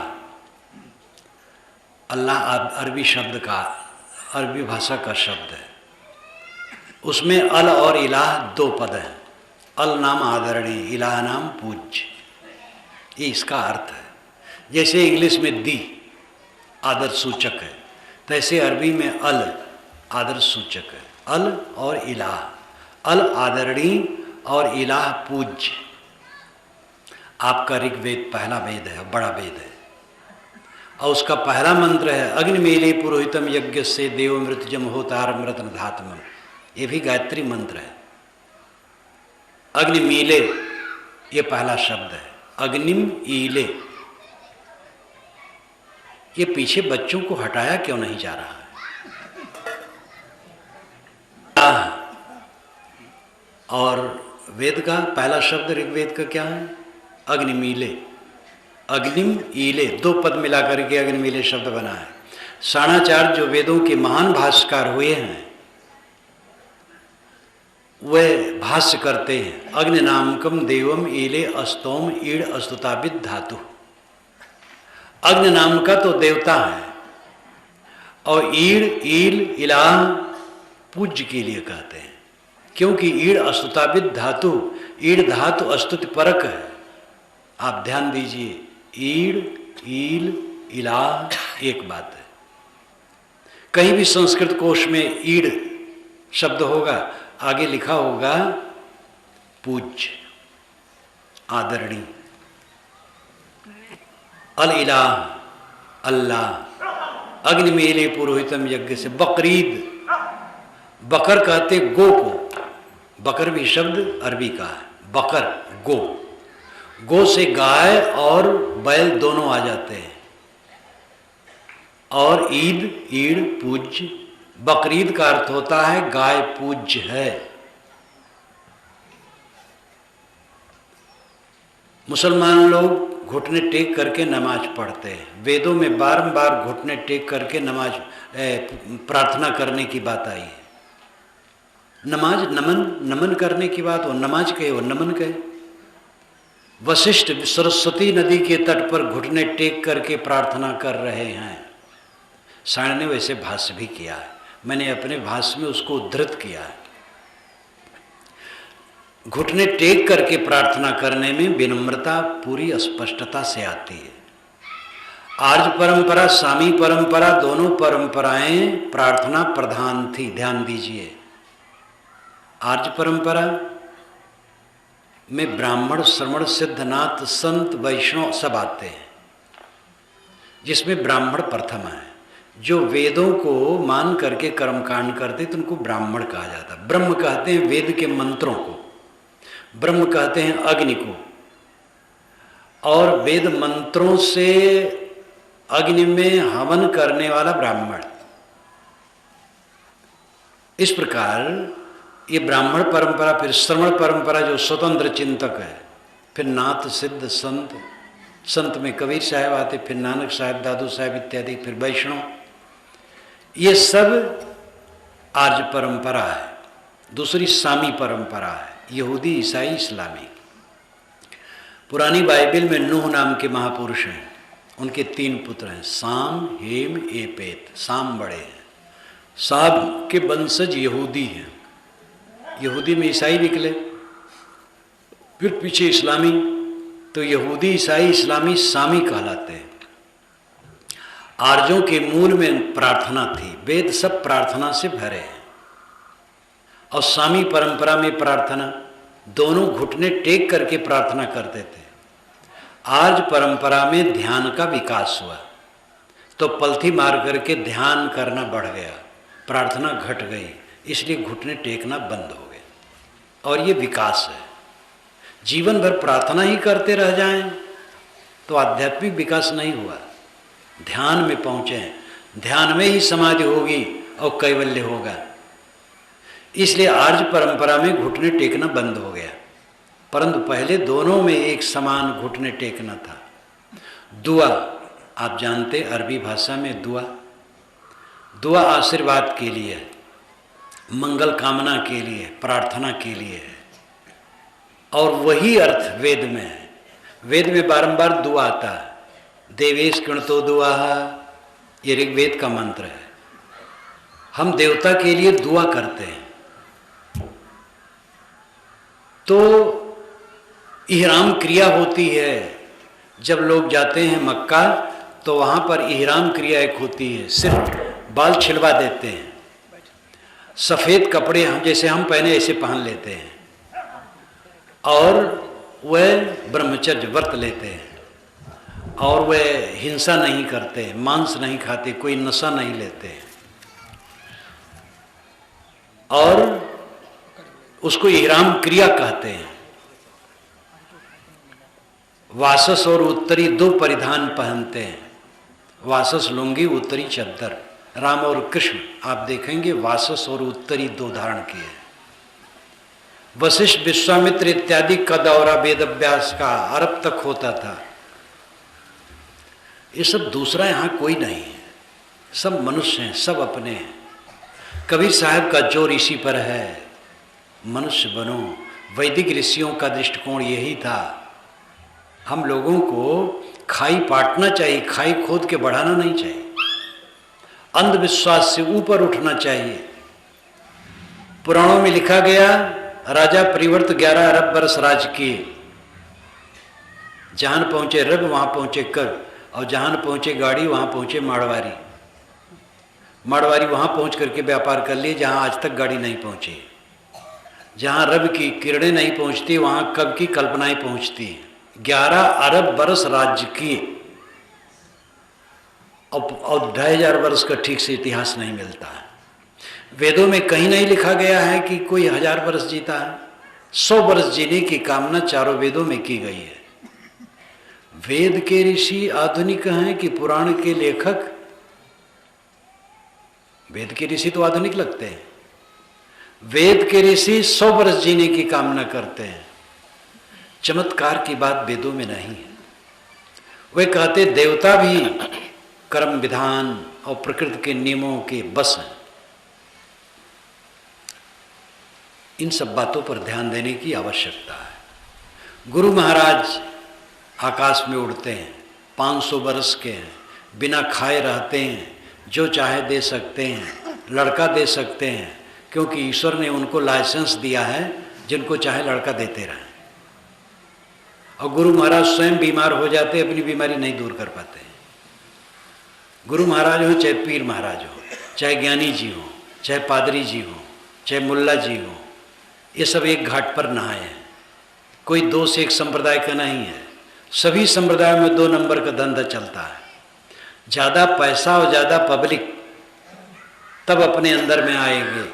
अल्लाह अरबी शब्द का, अरबी भाषा का शब्द है। उसमें अल और इलाह 2 पद हैं। अल नाम आदरणीय, इलाह नाम पूज्य, ये इसका अर्थ है। जैसे इंग्लिश में दी आदर सूचक है, तैसे अरबी में अल आदर सूचक है। अल और इलाह, अल आदरणीय और इलाह पूज्य। आपका ऋग्वेद पहला वेद है, बड़ा वेद है, और उसका पहला मंत्र है अग्निमीले पुरोहितम यज्ञ से देव मृतजम होतार मृतन धात्मम। ये भी गायत्री मंत्र है। अग्निमीले ये पहला शब्द है। अग्निम ईले, ये पीछे बच्चों को हटाया क्यों नहीं जा रहा है? और वेद का पहला शब्द ऋग्वेद का क्या है? अग्निमीले। अग्निम ईले, दो पद मिलाकर के अग्निमीले शब्द बना है। शाणाचार्य जो वेदों के महान भाष्यकार हुए हैं वह भाष्य करते हैं, अग्नि नामकम देवम ईले अस्तोम ईड़ अस्तुतापित धातु। अग्नि नाम का तो देवता है और ईड़ ईल इलाह पूज्य के लिए कहते हैं, क्योंकि ईड़ अस्तुतापित धातु, ईड़ धातु अस्तुति परक है। आप ध्यान दीजिए, ईड़ ईल इलाह एक बात है। कहीं भी संस्कृत कोश में ईड़ शब्द होगा, आगे लिखा होगा पूज्य, आदरणीय। अल इलाह अल्लाह, अग्निमेले पुरोहितम यज्ञ से। बकरीद, बकर कहते गो को, बकर भी शब्द अरबी का है, बकर गो, गो से गाय और बैल दोनों आ जाते हैं। और ईद ईड़ पूज्य, बकरीद का अर्थ होता है गाय पूज्य है। मुसलमान लोग घुटने टेक करके नमाज पढ़ते हैं। वेदों में बारंबार घुटने टेक करके नमाज प्रार्थना करने की बात आई है। नमाज नमन, नमन करने की बात, वो नमाज कहे वो नमन कहे। वशिष्ठ सरस्वती नदी के तट पर घुटने टेक करके प्रार्थना कर रहे हैं। सायण ने वैसे भाष्य भी किया है, मैंने अपने भाष्य में उसको उद्धृत किया है। घुटने टेक करके प्रार्थना करने में विनम्रता पूरी स्पष्टता से आती है। आर्य परंपरा, सामी परंपरा, दोनों परंपराएं प्रार्थना प्रधान थी। ध्यान दीजिए, आर्य परंपरा में ब्राह्मण, श्रमण, सिद्धनाथ, संत, वैष्णव सब आते हैं, जिसमें ब्राह्मण प्रथम है। जो वेदों को मान करके कर्मकांड करते तो उनको ब्राह्मण कहा जाता। ब्रह्म कहते हैं वेद के मंत्रों को, ब्रह्म कहते हैं अग्नि को, और वेद मंत्रों से अग्नि में हवन करने वाला ब्राह्मण। इस प्रकार ये ब्राह्मण परंपरा, फिर श्रवण परंपरा जो स्वतंत्र चिंतक है, फिर नाथ, सिद्ध, संत, संत में कबीर साहब आते, फिर नानक साहब, दादू साहब इत्यादि, फिर वैष्णव, ये सब आर्य परंपरा है। दूसरी सामी परंपरा है, यहूदी, ईसाई, इस्लामी। पुरानी बाइबल में नूह नाम के महापुरुष हैं, उनके 3 पुत्र हैं, साम, हेम, एपेत। साम बड़े हैं, साम के वंशज यहूदी हैं, यहूदी में ईसाई निकले, फिर पीछे इस्लामी, तो यहूदी, ईसाई, इस्लामी सामी कहलाते हैं। आर्यों के मूल में प्रार्थना थी, वेद सब प्रार्थना से भरे हैं। और सामी परंपरा में प्रार्थना, दोनों घुटने टेक करके प्रार्थना करते थे। आर्य परंपरा में ध्यान का विकास हुआ, तो पलथी मार करके ध्यान करना बढ़ गया, प्रार्थना घट गई, इसलिए घुटने टेकना बंद हो गए। और ये विकास है। जीवन भर प्रार्थना ही करते रह जाएं तो आध्यात्मिक विकास नहीं हुआ। ध्यान में पहुँचे, ध्यान में ही समाधि होगी और कैवल्य होगा। इसलिए आर्य परंपरा में घुटने टेकना बंद हो गया, परंतु पहले दोनों में एक समान घुटने टेकना था। दुआ, आप जानते अरबी भाषा में दुआ, दुआ आशीर्वाद के लिए, मंगल कामना के लिए, प्रार्थना के लिए है। और वही अर्थ वेद में है। वेद में बारंबार दुआ आता है, देवेश कृणतो दुआ, ये ऋग्वेद का मंत्र है। हम देवता के लिए दुआ करते हैं। तो इहराम क्रिया होती है, जब लोग जाते हैं मक्का तो वहाँ पर इहराम क्रिया एक होती है, सिर्फ बाल छिलवा देते हैं, सफ़ेद कपड़े हम जैसे हम पहने ऐसे पहन लेते हैं, और वह ब्रह्मचर्य व्रत लेते हैं, और वह हिंसा नहीं करते, मांस नहीं खाते, कोई नशा नहीं लेते, और उसको इहराम क्रिया कहते हैं। वासस और उत्तरी 2 परिधान पहनते हैं, वासस लुंगी, उत्तरी चद्दर। राम और कृष्ण आप देखेंगे वासस और उत्तरी 2 धारण किए। वशिष्ठ, विश्वामित्र इत्यादि का दौरा वेद अभ्यास का अरब तक होता था। ये सब दूसरा यहाँ कोई नहीं है, सब मनुष्य हैं, सब अपने हैं। कबीर साहब का जोर इसी पर है, मनुष्य बनो। वैदिक ऋषियों का दृष्टिकोण यही था। हम लोगों को खाई पाटना चाहिए, खाई खोद के बढ़ाना नहीं चाहिए, अंधविश्वास से ऊपर उठना चाहिए। पुराणों में लिखा गया, राजा परिवर्त 11 अरब वर्ष राज किए। जहां पहुंचे रब वहां पहुंचे कर, और जहां पहुंचे गाड़ी वहां पहुंचे मारवाड़ी। मारवाड़ी वहां पहुंच करके व्यापार कर लिए जहां आज तक गाड़ी नहीं पहुंची। जहां रब की किरणें नहीं पहुंचती वहां कब की कल्पनाएं पहुंचती हैं। 11 अरब वर्ष राज्य किए और 2500 वर्ष का ठीक से इतिहास नहीं मिलता है। वेदों में कहीं नहीं लिखा गया है कि कोई 1000 वर्ष जीता है। 100 वर्ष जीने की कामना चारों वेदों में की गई है। वेद के ऋषि आधुनिक हैं कि पुराण के लेखक? वेद के ऋषि तो आधुनिक लगते हैं। वेद के ऋषि 100 वर्ष जीने की कामना करते हैं। चमत्कार की बात वेदों में नहीं है। वे कहते देवता भी कर्म विधान और प्रकृति के नियमों के बस हैं। इन सब बातों पर ध्यान देने की आवश्यकता है। गुरु महाराज आकाश में उड़ते हैं, 500 वर्ष के हैं, बिना खाए रहते हैं, जो चाहे दे सकते हैं, लड़का दे सकते हैं, क्योंकि ईश्वर ने उनको लाइसेंस दिया है, जिनको चाहे लड़का देते रहें। और गुरु महाराज स्वयं बीमार हो जाते, अपनी बीमारी नहीं दूर कर पाते। गुरु महाराज हो चाहे पीर महाराज हो, चाहे ज्ञानी जी हो, चाहे पादरी जी हो, चाहे मुल्ला जी हो, ये सब एक घाट पर नहाए हैं। कोई दो से एक संप्रदाय का नहीं है। सभी संप्रदायों में 2 नंबर का धंधा चलता है। ज़्यादा पैसा और ज़्यादा पब्लिक तब अपने अंदर में आएंगे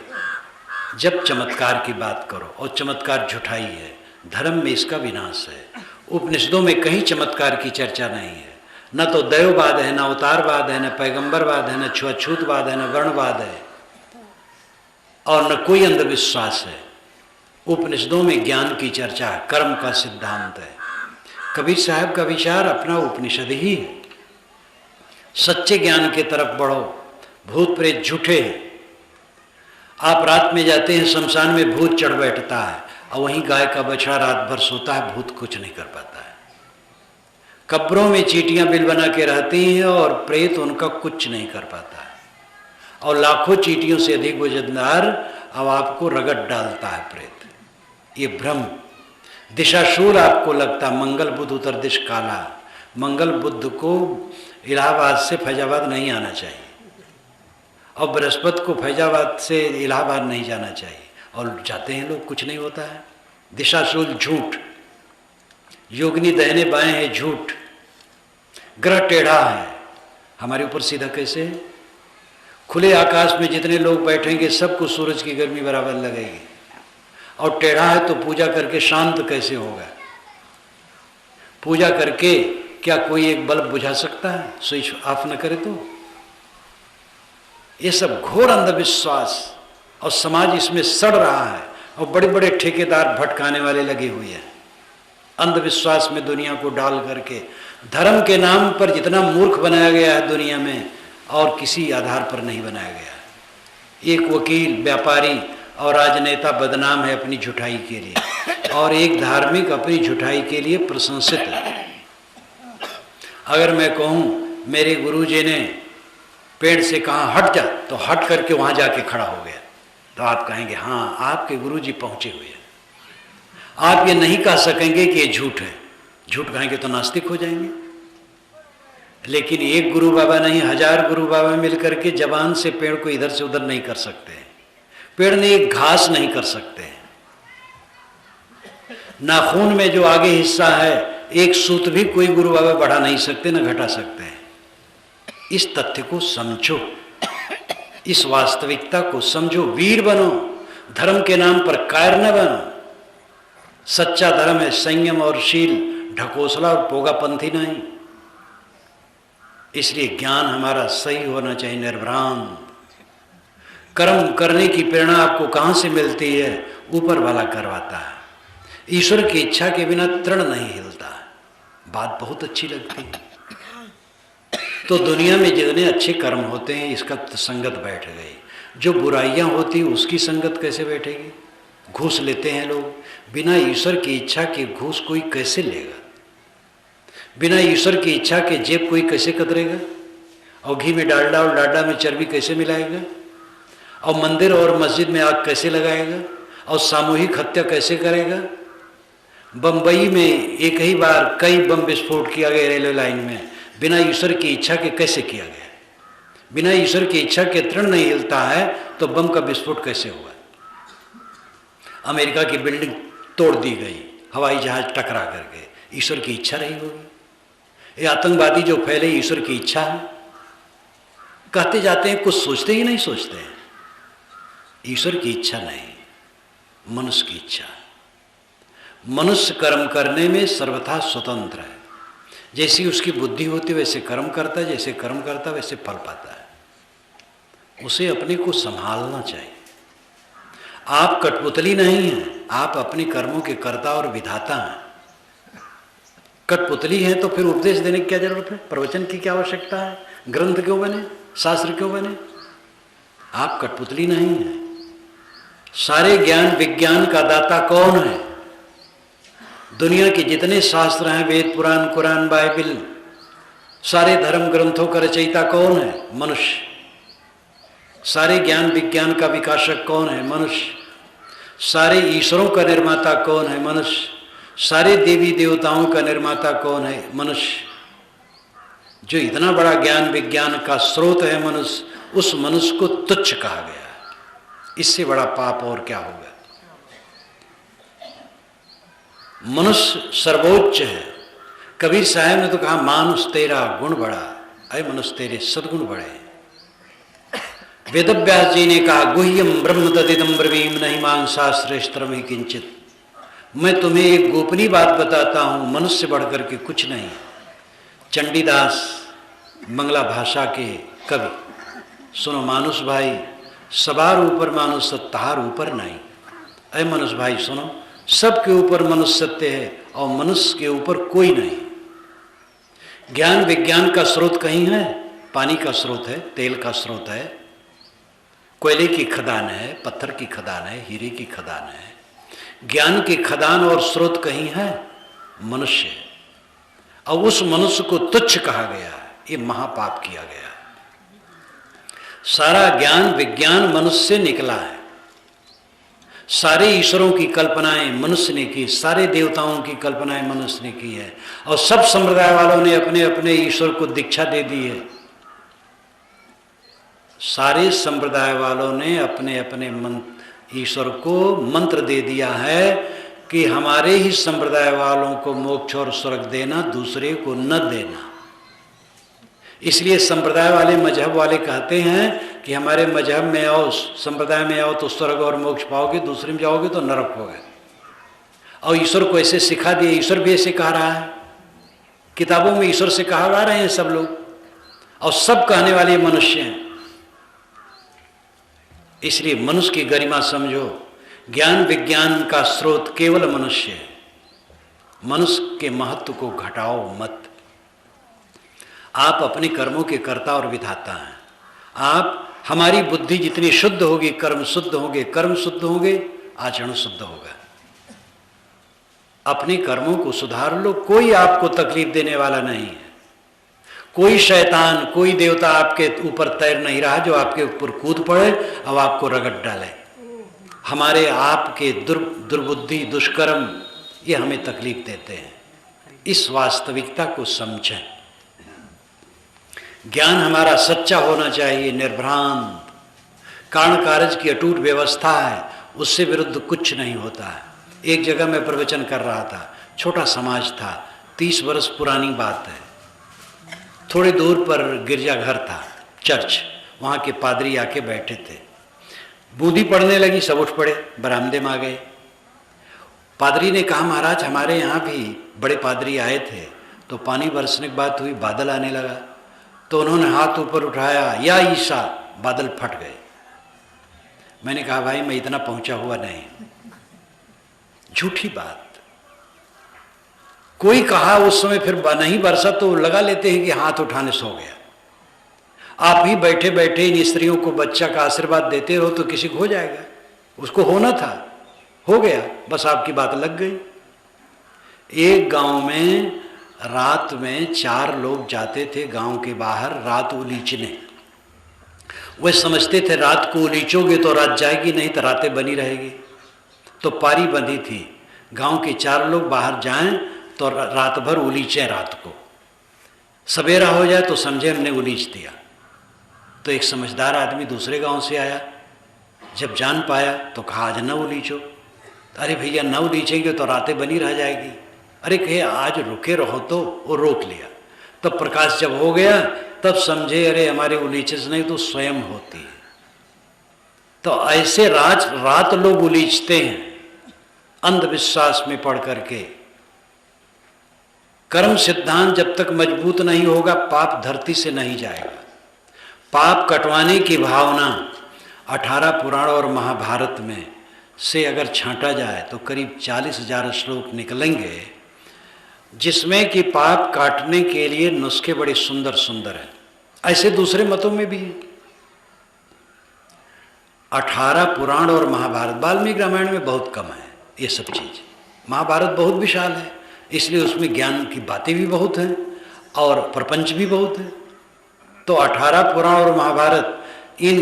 जब चमत्कार की बात करो, और चमत्कार झूठाई है। धर्म में इसका विनाश है। उपनिषदों में कहीं चमत्कार की चर्चा नहीं है। न तो दैववाद है, न अवतारवाद है, न पैगंबरवाद है, न छुआछूतवाद है, न वर्णवाद है, और न कोई अंधविश्वास है। उपनिषदों में ज्ञान की चर्चा है, कर्म का सिद्धांत है। कबीर साहब का विचार अपना उपनिषद ही है। सच्चे ज्ञान के तरफ बढ़ो। भूत प्रेत झूठे हैं। आप रात में जाते हैं, शमशान में भूत चढ़ बैठता है, और वहीं गाय का बछड़ा रात भर सोता है, भूत कुछ नहीं कर पाता है। कब्रों में चींटियां बिल बना के रहती हैं और प्रेत उनका कुछ नहीं कर पाता है। और लाखों चींटियों से अधिक वजनदार अब आपको रगड़ डालता है प्रेत। ये भ्रम। दिशाशूल आपको लगता, मंगल बुध उत्तर दिश काला। मंगल बुध को इलाहाबाद से फैजाबाद नहीं आना चाहिए, और बृहस्पति को फैजाबाद से इलाहाबाद नहीं जाना चाहिए, और जाते हैं लोग, कुछ नहीं होता है। दिशाशूल झूठ। योगिनी दाहिने बाएं है झूठ। ग्रह टेढ़ा है, हमारे ऊपर सीधा कैसे है? खुले आकाश में जितने लोग बैठेंगे सबको सूरज की गर्मी बराबर लगेगी, और टेढ़ा है तो पूजा करके शांत कैसे होगा? पूजा करके क्या कोई एक बल्ब बुझा सकता है? स्विच ऑफ न करे तो? ये सब घोर अंधविश्वास, और समाज इसमें सड़ रहा है, और बड़े बड़े ठेकेदार भटकाने वाले लगे हुए हैं अंधविश्वास में दुनिया को डाल करके। धर्म के नाम पर जितना मूर्ख बनाया गया है दुनिया में, और किसी आधार पर नहीं बनाया गया। एक वकील, व्यापारी और राजनेता बदनाम है अपनी झूठाई के लिए, और एक धार्मिक अपनी झूठाई के लिए प्रशंसित है। अगर मैं कहूँ मेरे गुरुजी ने पेड़ से कहा हट जा, तो हट करके वहाँ जाके खड़ा हो गया, तो आप कहेंगे हाँ आपके गुरुजी पहुँचे हुए हैं। आप ये नहीं कह सकेंगे कि ये झूठ है। झूठ कहेंगे तो नास्तिक हो जाएंगे। लेकिन एक गुरु बाबा नहीं, 1000 गुरु बाबा मिलकर के जबान से पेड़ को इधर से उधर नहीं कर सकते। पेड़ ने एक घास नहीं कर सकते। नाखून में जो आगे हिस्सा है, एक सूत भी कोई गुरु बाबा बढ़ा नहीं सकते, न घटा सकते हैं। इस तथ्य को समझो, इस वास्तविकता को समझो। वीर बनो, धर्म के नाम पर कायर न बनो। सच्चा धर्म है संयम और शील, ढकोसला और पोगापंथी नहीं। इसलिए ज्ञान हमारा सही होना चाहिए, निर्भ्रांत। कर्म करने की प्रेरणा आपको कहाँ से मिलती है? ऊपर वाला करवाता है। ईश्वर की इच्छा के बिना तृण नहीं हिलता। बात बहुत अच्छी लगती है। तो दुनिया में जितने अच्छे कर्म होते हैं इसका संगत बैठ गई, जो बुराइयां होती उसकी संगत कैसे बैठेगी? घूस लेते हैं लोग, बिना ईश्वर की इच्छा के घूस कोई कैसे लेगा? बिना ईश्वर की इच्छा के जेब कोई कैसे कतरेगा? और घी में डालडा और डालडा में चर्बी कैसे मिलाएगा? और मंदिर और मस्जिद में आग कैसे लगाएगा? और सामूहिक हत्या कैसे करेगा? बम्बई में एक ही बार कई बम विस्फोट किया गया रेलवे लाइन में, बिना ईश्वर की इच्छा के कैसे किया गया? बिना ईश्वर की इच्छा के तृण नहीं हिलता है तो बम का विस्फोट कैसे हुआ? अमेरिका की बिल्डिंग तोड़ दी गई हवाई जहाज टकरा करके, ईश्वर की इच्छा रही होगी। ये आतंकवादी जो फैले, ईश्वर की इच्छा है? कहते जाते हैं, कुछ सोचते ही नहीं सोचते हैं। ईश्वर की इच्छा नहीं, मनुष्य की इच्छा। मनुष्य कर्म करने में सर्वथा स्वतंत्र है। जैसी उसकी बुद्धि होती वैसे कर्म करता है, जैसे कर्म करता वैसे फल पाता है। उसे अपने को संभालना चाहिए। आप कठपुतली नहीं हैं, आप अपने कर्मों के कर्ता और विधाता हैं। कठपुतली हैं तो फिर उपदेश देने की क्या जरूरत है? प्रवचन की क्या आवश्यकता है? ग्रंथ क्यों बने? शास्त्र क्यों बने? आप कठपुतली नहीं हैं। सारे ज्ञान विज्ञान का दाता कौन है? दुनिया के जितने शास्त्र हैं, वेद पुराण कुरान बाइबिल, सारे धर्म ग्रंथों का रचयिता कौन है? मनुष्य। सारे ज्ञान विज्ञान का विकासक कौन है? मनुष्य। सारे ईश्वरों का निर्माता कौन है? मनुष्य। सारे देवी देवताओं का निर्माता कौन है? मनुष्य। जो इतना बड़ा ज्ञान विज्ञान का स्रोत है मनुष्य, उस मनुष्य को तुच्छ कहा गया। इससे बड़ा पाप और क्या होगा? मनुष्य सर्वोच्च है। कबीर साहब ने तो कहा, मानुष तेरा गुण बड़ा, अय मनुष्य तेरे सद्गुण बड़े। वेदव्यास जी ने कहा, गुह्यम ब्रह्म तदिदम ब्रवीम नहीं मान शास्त्रेष्टरम ही किंचित। मैं तुम्हें एक गोपनीय बात बताता हूं, मनुष्य से बढ़कर के कुछ नहीं। चंडीदास बंगला भाषा के कवि, सुनो मानुष भाई, सबार ऊपर मानुष सत्ताहार ऊपर नहीं। अय मनुष्य भाई सुनो, सबके ऊपर मनुष्य सत्य है और मनुष्य के ऊपर कोई नहीं। ज्ञान विज्ञान का स्रोत कहीं है? पानी का स्रोत है, तेल का स्रोत है, कोयले की खदान है, पत्थर की खदान है, हीरे की खदान है। ज्ञान की खदान और स्रोत कहीं है? मनुष्य है। और उस मनुष्य को तुच्छ कहा गया, ये महापाप किया गया। सारा ज्ञान विज्ञान मनुष्य से निकला है। सारे ईश्वरों की कल्पनाएं मनुष्य ने की, सारे देवताओं की कल्पनाएं मनुष्य ने की है। और सब संप्रदाय वालों ने अपने अपने ईश्वर को दीक्षा दे दी है। सारे संप्रदाय वालों ने अपने अपने ईश्वर को मंत्र दे दिया है कि हमारे ही संप्रदाय वालों को मोक्ष और स्वर्ग देना, दूसरे को न देना। इसलिए संप्रदाय वाले मजहब वाले कहते हैं कि हमारे मजहब में आओ, संप्रदाय में आओ तो स्वर्ग और मोक्ष पाओगे, दूसरे में जाओगे तो नरक होगा। और ईश्वर को ऐसे सिखा दिए, ईश्वर भी ऐसे कह रहा है, किताबों में ईश्वर से कहा रहे हैं सब लोग, और सब कहने वाले मनुष्य हैं। इसलिए मनुष्य की गरिमा समझो, ज्ञान विज्ञान का स्रोत केवल मनुष्य है। मनुष्य के महत्व को घटाओ मत। आप अपने कर्मों के कर्ता और विधाता हैं। आप, हमारी बुद्धि जितनी शुद्ध होगी कर्म शुद्ध होंगे, कर्म शुद्ध होंगे आचरण शुद्ध होगा। अपने कर्मों को सुधार लो, कोई आपको तकलीफ देने वाला नहीं है। कोई शैतान, कोई देवता आपके ऊपर तैर नहीं रहा जो आपके ऊपर कूद पड़े और आपको रगड़ डाले। हमारे आपके दुर्बुद्धि दुष्कर्म ये हमें तकलीफ देते हैं। इस वास्तविकता को समझें। ज्ञान हमारा सच्चा होना चाहिए, निर्भ्रांत। कारण कारज की अटूट व्यवस्था है, उससे विरुद्ध कुछ नहीं होता है। एक जगह मैं प्रवचन कर रहा था, छोटा समाज था, 30 वर्ष पुरानी बात है। थोड़ी दूर पर गिरजाघर था, चर्च, वहाँ के पादरी आके बैठे थे। बूंदी पड़ने लगी, सब उठ पड़े, बरामदे में आ गए। पादरी ने कहा, महाराज हमारे यहाँ भी बड़े पादरी आए थे, तो पानी बरसने की बात हुई, बादल आने लगा, तो उन्होंने हाथ ऊपर उठाया, या ईसा, बादल फट गए। मैंने कहा, भाई मैं इतना पहुंचा हुआ नहीं, झूठी बात। कोई कहा उस समय फिर नहीं बरसा तो लगा लेते हैं कि हाथ उठाने सो गया। आप ही बैठे बैठे इन स्त्रियों को बच्चा का आशीर्वाद देते रहो तो किसी को हो जाएगा। उसको होना था, हो गया, बस आपकी बात लग गई। एक गांव में रात में 4 लोग जाते थे गांव के बाहर रात उलीचने। वे समझते थे रात को उलीचोगे तो रात जाएगी, नहीं तो रातें बनी रहेगी। तो पारी बंधी थी, गांव के 4 लोग बाहर जाएं तो रात भर उलीचें। रात को सवेरा हो जाए तो समझे हमने उलीच दिया। तो एक समझदार आदमी दूसरे गांव से आया, जब जान पाया तो कहा आज न उलीचो। अरे भैया न उलीचेंगे तो रातें बनी रह जाएगी। अरे कहे आज रुके रहो, तो वो रोक लिया। तब प्रकाश जब हो गया तब समझे अरे हमारे उलीचे से नहीं तो स्वयं होती है। तो ऐसे रात लोग उलीचते हैं अंधविश्वास में पढ़ करके। कर्म सिद्धांत जब तक मजबूत नहीं होगा पाप धरती से नहीं जाएगा। पाप कटवाने की भावना 18 पुराण और महाभारत में से अगर छांटा जाए तो करीब 40,000 श्लोक निकलेंगे, जिसमें कि पाप काटने के लिए नुस्खे बड़े सुंदर सुंदर हैं। ऐसे दूसरे मतों में भी है। 18 पुराण और महाभारत, वाल्मीकि रामायण में बहुत कम है ये सब चीज। महाभारत बहुत विशाल है, इसलिए उसमें ज्ञान की बातें भी बहुत हैं और प्रपंच भी बहुत है। तो 18 पुराण और महाभारत इन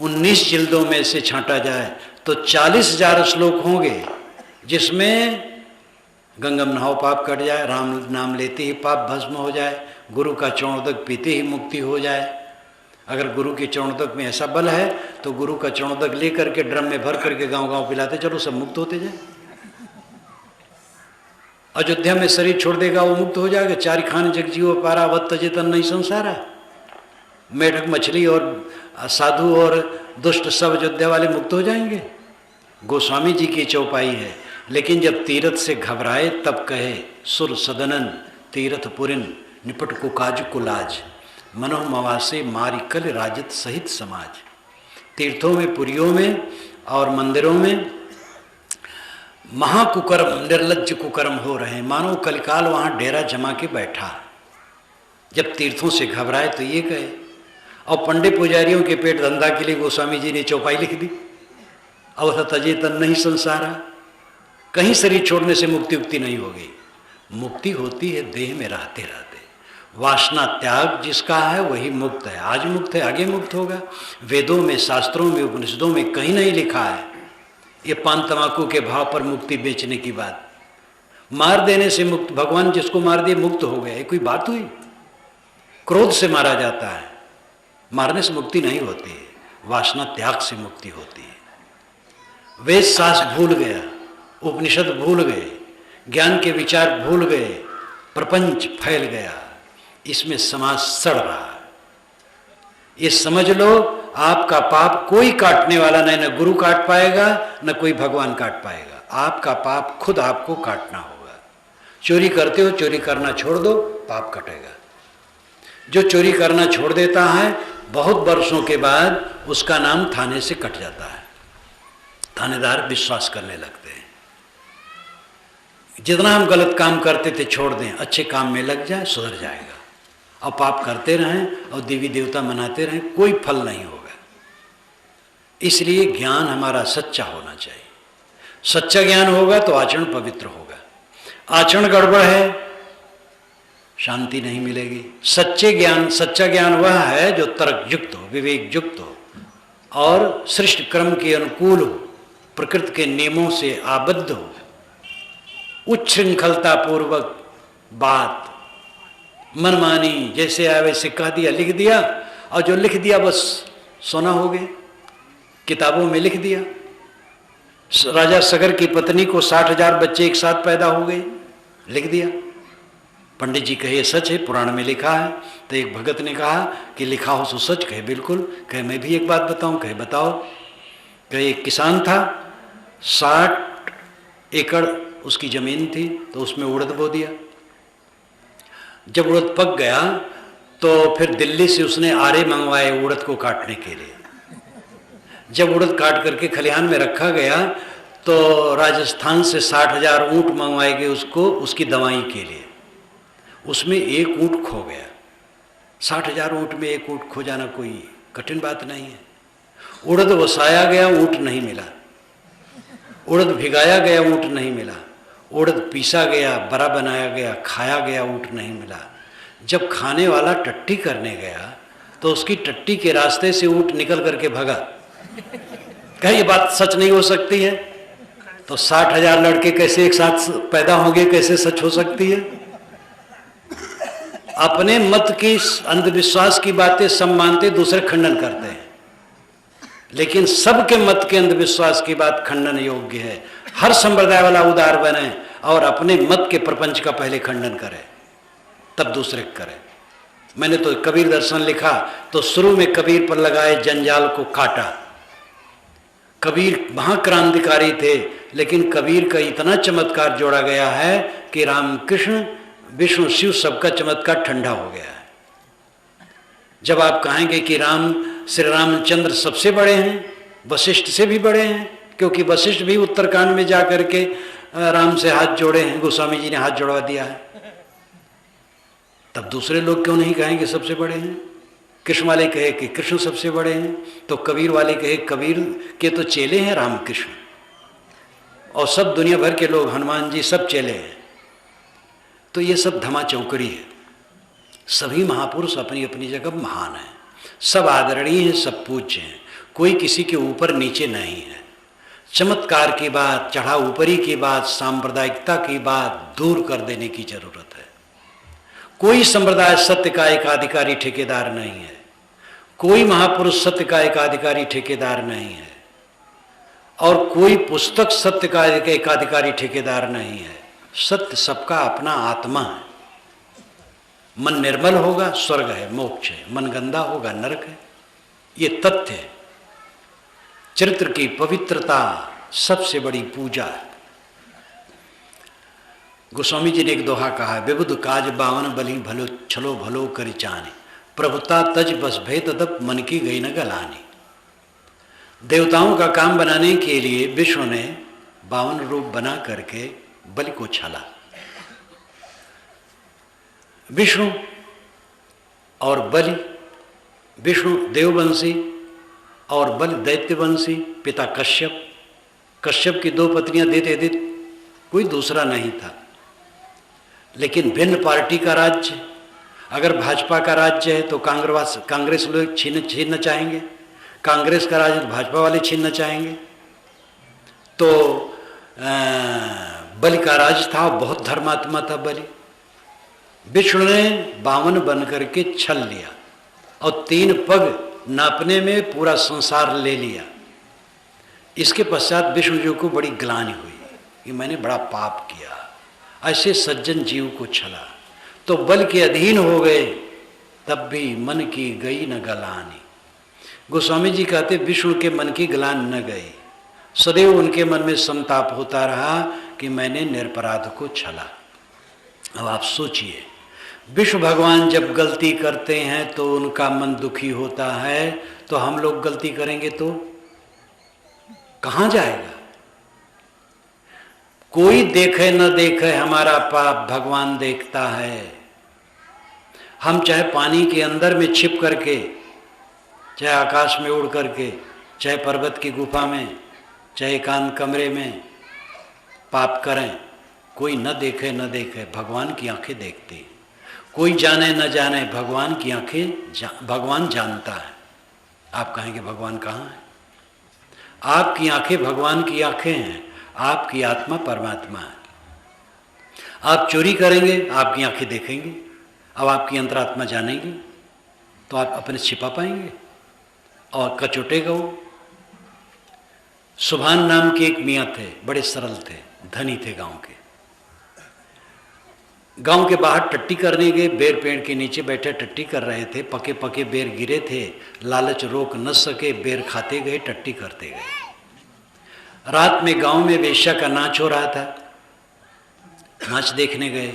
19 जिल्दों में से छांटा जाए तो 40,000 श्लोक होंगे, जिसमें गंगम नहाओ पाप कट जाए, राम नाम लेते ही पाप भस्म हो जाए, गुरु का चरणोदक पीते ही मुक्ति हो जाए। अगर गुरु के चरणोदक में ऐसा बल है तो गुरु का चरणोदक ले करके ड्रम में भर करके गांव-गांव पिलाते चलो, सब मुक्त होते जाए। अयोध्या में शरीर छोड़ देगा वो मुक्त हो जाएगा। 4 खान जगजीव पारा वत्त चेतन नहीं संसारा। मेढक मछली और साधु और दुष्ट सब अयोध्या वाले मुक्त हो जाएंगे। गोस्वामी जी की चौपाई है, लेकिन जब तीरथ से घबराए तब कहे सुर सदनन तीरथ पुरिन निपट कुकाज कुलाज मनोह मवासे मारी कल राजत सहित समाज। तीर्थों में, पुरियों में और मंदिरों में महाकुकर्म, निर्लज्ज कुकर्म हो रहे हैं, मानो कलिकाल वहाँ डेरा जमा के बैठा। जब तीर्थों से घबराए तो ये कहे। और पंडित पुजारियों के पेट धंधा के लिए गोस्वामी जी ने चौपाई लिख दी, अवसत अचेतन नहीं संसारा। कहीं शरीर छोड़ने से मुक्ति उक्ति नहीं होगी। मुक्ति होती है देह में रहते रहते। वासना त्याग जिसका है वही मुक्त है। आज मुक्त है, आगे मुक्त होगा। वेदों में, शास्त्रों में, उपनिषदों में कहीं नहीं लिखा है ये पान तमाकू के भाव पर मुक्ति बेचने की बात। मार देने से मुक्त, भगवान जिसको मार दिए मुक्त हो गया, ये कोई बात हुई? क्रोध से मारा जाता है, मारने से मुक्ति नहीं होती है, वासना त्याग से मुक्ति होती है। वेद शास्त्र भूल गया, उपनिषद भूल गए, ज्ञान के विचार भूल गए, प्रपंच फैल गया, इसमें समाज सड़ रहा। ये समझ लो आपका पाप कोई काटने वाला नहीं, न गुरु काट पाएगा न कोई भगवान काट पाएगा। आपका पाप खुद आपको काटना होगा। चोरी करते हो, चोरी करना छोड़ दो, पाप कटेगा। जो चोरी करना छोड़ देता है बहुत वर्षों के बाद उसका नाम थाने से कट जाता है। थानेदार विश्वास करने लगते हैं। जितना हम गलत काम करते थे छोड़ दें, अच्छे काम में लग जाए, सुधर जाएगा। और पाप करते रहें और देवी देवता मनाते रहें, कोई फल नहीं होगा। इसलिए ज्ञान हमारा सच्चा होना चाहिए। सच्चा ज्ञान होगा तो आचरण पवित्र होगा। आचरण गड़बड़ है, शांति नहीं मिलेगी। सच्चा ज्ञान वह है जो तर्क युक्त हो, विवेक युक्त हो और सृष्टि क्रम के अनुकूल हो, प्रकृति के नियमों से आबद्ध हो, उच्छृंखलता पूर्वक बात, मनमानी जैसे आए वैसे कह दिया, लिख दिया, और जो लिख दिया बस सोना हो गया, किताबों में लिख दिया। राजा सगर की पत्नी को 60,000 बच्चे एक साथ पैदा हो गए, लिख दिया। पंडित जी कहे सच है, पुराण में लिखा है। तो एक भगत ने कहा कि लिखा हो तो सच? कहे बिल्कुल। कहे मैं भी एक बात बताऊं? कहे बताओ। कहे एक किसान था, 60 एकड़ उसकी जमीन थी, तो उसमें उड़द बो दिया। जब उड़द पक गया तो फिर दिल्ली से उसने आरे मंगवाए उड़द को काटने के लिए। जब उड़द काट करके खलिहान में रखा गया तो राजस्थान से 60,000 ऊँट मंगवाए गए उसको, उसकी दवाई के लिए। उसमें एक ऊँट खो गया। 60,000 ऊँट में एक ऊँट खो जाना कोई कठिन बात नहीं है। उड़द वसाया गया, ऊँट नहीं मिला। उड़द भिगाया गया, ऊँट नहीं मिला। उड़द पीसा गया, बड़ा बनाया गया, खाया गया, ऊँट नहीं मिला। जब खाने वाला टट्टी करने गया तो उसकी टट्टी के रास्ते से ऊँट निकल करके भगा। क्या ये बात सच नहीं हो सकती है? तो 60,000 लड़के कैसे एक साथ पैदा होंगे, कैसे सच हो सकती है? अपने मत की अंधविश्वास की बातें सब मानते, दूसरे खंडन करते हैं। लेकिन सबके मत के अंधविश्वास की बात खंडन योग्य है। हर संप्रदाय वाला उदार बने और अपने मत के प्रपंच का पहले खंडन करे, तब दूसरे करे। मैंने तो कबीर दर्शन लिखा तो शुरू में कबीर पर लगाए जंजाल को काटा। कबीर महाक्रांतिकारी थे, लेकिन कबीर का इतना चमत्कार जोड़ा गया है कि रामकृष्ण विष्णु शिव सबका चमत्कार ठंडा हो गया है। जब आप कहेंगे कि श्री रामचंद्र सबसे बड़े हैं, वशिष्ठ से भी बड़े हैं, क्योंकि वशिष्ठ भी उत्तरकांड में जा करके राम से हाथ जोड़े हैं, गोस्वामी जी ने हाथ जोड़वा दिया है, तब दूसरे लोग क्यों नहीं कहेंगे सबसे बड़े हैं? कृष्ण वाले कहे कि कृष्ण सबसे बड़े हैं, तो कबीर वाले कहे कबीर के तो चेले हैं रामकृष्ण, और सब दुनिया भर के लोग हनुमान जी सब चेले हैं। तो ये सब धमा चौकड़ी है। सभी महापुरुष अपनी अपनी जगह महान हैं, सब आदरणीय हैं, सब पूज्य हैं, कोई किसी के ऊपर नीचे नहीं है। चमत्कार की बात, चढ़ा ऊपरी की बात, सांप्रदायिकता की बात दूर कर देने की जरूरत है। कोई संप्रदाय सत्य का एकाधिकारी ठेकेदार नहीं है, कोई महापुरुष सत्य का एकाधिकारी ठेकेदार नहीं है, और कोई पुस्तक सत्य का एकाधिकारी ठेकेदार नहीं है। सत्य सबका अपना आत्मा है। मन निर्मल होगा स्वर्ग है, मोक्ष है, मन गंदा होगा नरक है। ये तथ्य है। चरित्र की पवित्रता सबसे बड़ी पूजा है। गोस्वामी जी ने एक दोहा कहा है, विबुध काज बावन बलि भलो छलो भलो करि चाने, प्रभुता तज बस भय तदप मन की गई न गलानी। देवताओं का काम बनाने के लिए विष्णु ने 52 रूप बना करके बलि को छला। विष्णु और बलि, विष्णु देववंशी और बलि दैत्यवंशी, पिता कश्यप। कश्यप की 2 पत्नियां देते कोई दूसरा नहीं था। लेकिन भिन्न पार्टी का राज्य, अगर भाजपा का राज्य है तो कांग्रेस लोग छीनना चाहेंगे, कांग्रेस का राज्य तो भाजपा वाले छीनना चाहेंगे। तो बलि का राज था, बहुत धर्मात्मा था बलि। विष्णु ने 52 बन करके छल लिया और 3 पग नापने में पूरा संसार ले लिया। इसके पश्चात विष्णु जी को बड़ी ग्लानि हुई कि मैंने बड़ा पाप किया, ऐसे सज्जन जीव को छला। तो बल के अधीन हो गए, तब भी मन की गई न गलानी। गोस्वामी जी कहते विष्णु के मन की गलान न गई, सदैव उनके मन में संताप होता रहा कि मैंने निरपराध को छला। अब आप सोचिए, विष्णु भगवान जब गलती करते हैं तो उनका मन दुखी होता है, तो हम लोग गलती करेंगे तो कहाँ जाएगा? कोई देखे न देखे हमारा पाप भगवान देखता है। हम चाहे पानी के अंदर में छिप करके, चाहे आकाश में उड़ करके, चाहे पर्वत की गुफा में, चाहे एकांत कमरे में पाप करें, कोई न देखे न देखे भगवान की आंखें देखती। कोई जाने न जाने भगवान की आंखें भगवान जानता है। आप कहेंगे भगवान कहाँ है? आपकी आंखें भगवान की आंखें हैं, आपकी आत्मा परमात्मा है। आप चोरी करेंगे, आपकी आंखें देखेंगी। अब आपकी अंतरात्मा जानेगी तो आप अपने छिपा पाएंगे और कचोटेगा वो। सुभान नाम के एक मियाँ थे, बड़े सरल थे, धनी थे गांव के। गांव के बाहर टट्टी करने गए, बेर पेड़ के नीचे बैठे टट्टी कर रहे थे। पके पके बेर गिरे थे, लालच रोक न सके, बेर खाते गए, टट्टी करते गए। रात में गांव में वेश्या का नाच हो रहा था, नाच देखने गए।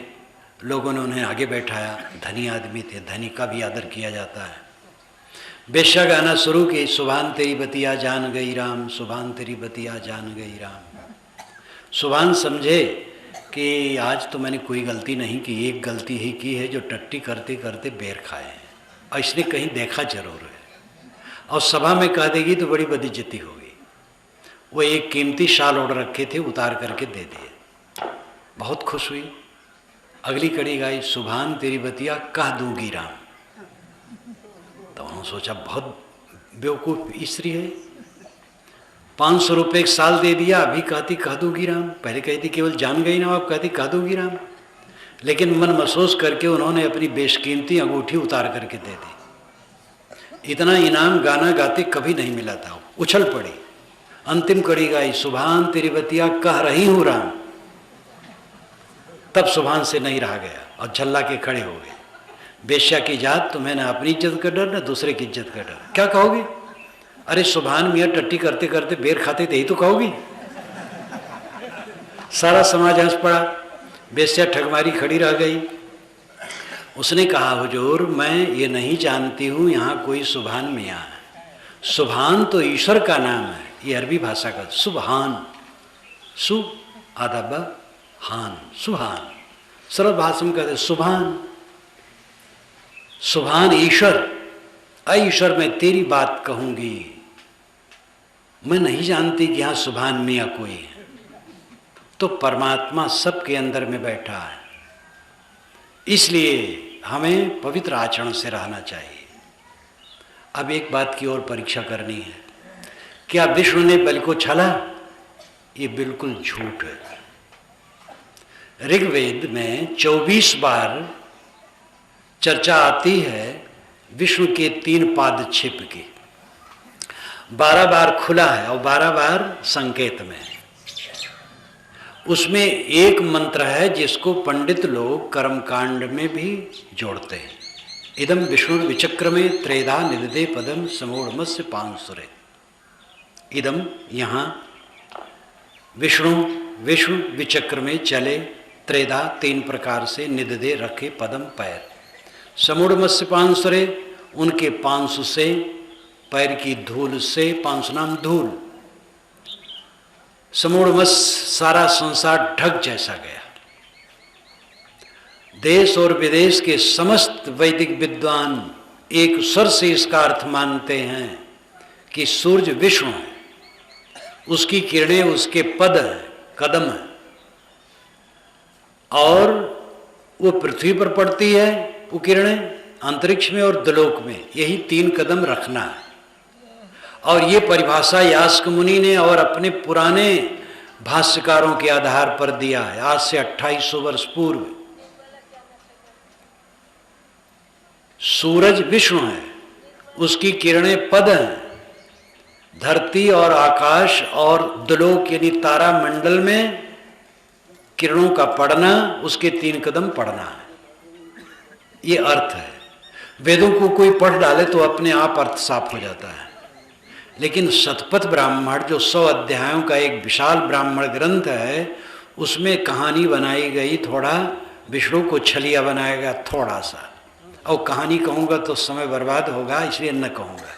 लोगों ने उन्हें आगे बैठाया, धनी आदमी थे, धनी का भी आदर किया जाता है। वेश्या गाना शुरू की, सुभान तेरी बतिया जान गई राम, सुभान तेरी बतिया जान गई राम। सुभान समझे कि आज तो मैंने कोई गलती नहीं की, एक गलती ही की है जो टट्टी करते करते बेर खाए हैं। और इसने कहीं देखा जरूर है, और सभा में कह देगी तो बड़ी बदइज्जती होगी। वो एक कीमती शाल ओढ़ रखे थे, उतार करके दे दिए। बहुत खुश हुई। अगली कड़ी गाई, सुभान तेरी बतिया कह दूंगी राम। तो उन्होंने सोचा बहुत बेवकूफ़ स्त्री है, 500 रुपये एक साल दे दिया, अभी कहती कह दूंगी राम। पहले कहती केवल जान गई ना, अब कहती कह दूंगी राम। लेकिन मन महसूस करके उन्होंने अपनी बेशकीमती अंगूठी उतार करके दे दी। इतना इनाम गाना गाते कभी नहीं मिला था। उछल पड़ी। अंतिम कड़ी गाई, सुभान तेरी बतिया कह रही हूँ राम। तब सुभान से नहीं रहा गया और झल्ला के खड़े हो गए। बेश्या की जात, तुम्हें ना अपनी इज्जत का डर ना दूसरे की इज्जत का डर। क्या कहोगे? अरे सुभान मियाँ टट्टी करते करते बेर खाते थे, यही तो कहोगी। सारा समाज हंस पड़ा। बेश्या ठगमारी खड़ी रह गई। उसने कहा, हुजूर मैं ये नहीं जानती हूँ यहाँ कोई सुभान मियाँ है। सुभान तो ईश्वर का नाम है, ये अरबी भाषा का। सुभान, सु आधा ब हान, सुभान। सरल भाषा में कहते सुभान। सुभान ईश्वर। अय ईश्वर मैं तेरी बात कहूंगी, मैं नहीं जानती कि यहाँ सुभान मियाँ कोई है। तो परमात्मा सबके अंदर में बैठा है, इसलिए हमें पवित्र आचरण से रहना चाहिए। अब एक बात की और परीक्षा करनी है, क्या विष्णु ने बलि को छला? ये बिल्कुल झूठ है। ऋग्वेद में 24 बार चर्चा आती है विष्णु के 3 पाद छिप की। 12 बार खुला है और 12 बार संकेत में है। उसमें एक मंत्र है जिसको पंडित लोग कर्मकांड में भी जोड़ते हैं। इदम विष्णु विचक्रमे त्रेधा निददे पदम समूढ़मस्य पांसुरे। इदम यहाँ विष्णु विचक्र में चले, त्रेधा 3 प्रकार से, निददे रखे पदम पैर, समूढ़मस्य पांसुरे उनके पांसु से, पैर की धूल से, पांसु नाम धूल। समूढ़मस सारा संसार ढक जैसा गया। देश और विदेश के समस्त वैदिक विद्वान एक स्वर से इसका अर्थ मानते हैं कि सूर्य विष्णु है, उसकी किरणें उसके पद हैं, कदम है, और वो पृथ्वी पर पड़ती है वो किरणें, अंतरिक्ष में और द्युलोक में। यही 3 कदम रखना है। और ये परिभाषा यास्क मुनि ने और अपने पुराने भाष्यकारों के आधार पर दिया है, आज से 2800 वर्ष पूर्व। सूरज विष्णु है, उसकी किरणें पद हैं। धरती और आकाश और द्युलोक यानी तारा मंडल में किरणों का पड़ना, उसके 3 कदम पड़ना है। ये अर्थ है। वेदों को कोई पढ़ डाले तो अपने आप अर्थ साफ हो जाता है। लेकिन शतपथ ब्राह्मण जो 100 अध्यायों का एक विशाल ब्राह्मण ग्रंथ है, उसमें कहानी बनाई गई। थोड़ा विष्णु को छलिया बनाया गया, थोड़ा सा। और कहानी कहूँगा तो समय बर्बाद होगा, इसलिए न कहूँगा।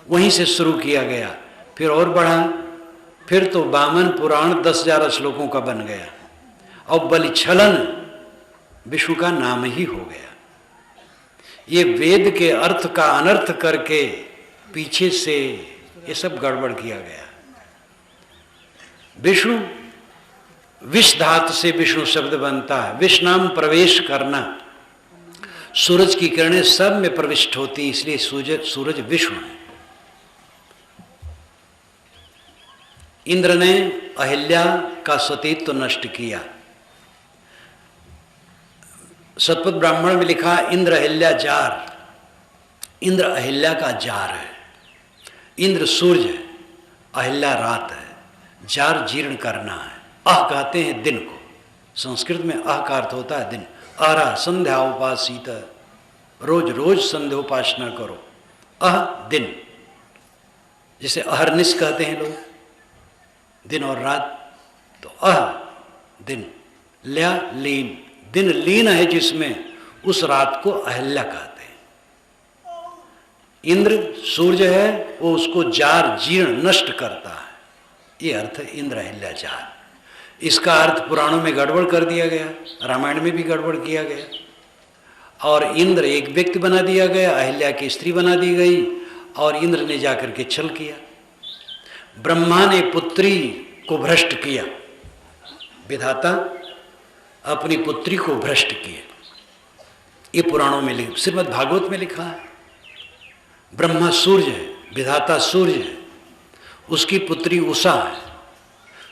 वहीं से शुरू किया गया, फिर और बढ़ा, फिर तो वामन पुराण 10,000 श्लोकों का बन गया, और बलिछलन विष्णु का नाम ही हो गया। ये वेद के अर्थ का अनर्थ करके पीछे से ये सब गड़बड़ किया गया। विष्णु, विष धातु से विष्णु शब्द बनता है। विष नाम प्रवेश करना, सूरज की किरणें सब में प्रविष्ट होती, इसलिए सूरज विष्णु है। इंद्र ने अहिल्या का सतीत्व नष्ट किया। शतपथ ब्राह्मण में लिखा इंद्र अहिल्या जार। इंद्र अहिल्या का जार है। इंद्र सूर्य है, अहिल्या रात है, जार जीर्ण करना है। अह कहते हैं दिन को, संस्कृत में अह का अर्थ होता है दिन। अरह संध्या उपासित, रोज रोज संध्या उपासना करो। अह दिन, जिसे अहरनिश कहते हैं लोग, दिन और रात। तो अह दिन, ल्या लीन, दिन लीन है जिसमें, उस रात को अहिल्या कहते हैं। इंद्र सूर्य है, वो उसको जार जीर्ण नष्ट करता है। ये अर्थ है इंद्र अहिल्या जार। इसका अर्थ पुराणों में गड़बड़ कर दिया गया, रामायण में भी गड़बड़ किया गया। और इंद्र एक व्यक्ति बना दिया गया, अहिल्या की स्त्री बना दी गई और इंद्र ने जाकर के छल किया। ब्रह्मा ने पुत्री को भ्रष्ट किया, विधाता अपनी पुत्री को भ्रष्ट किया। ये पुराणों में लिखा, श्रीमद् भागवत में लिखा है। ब्रह्मा सूर्य है, विधाता सूर्य है, उसकी पुत्री उषा है।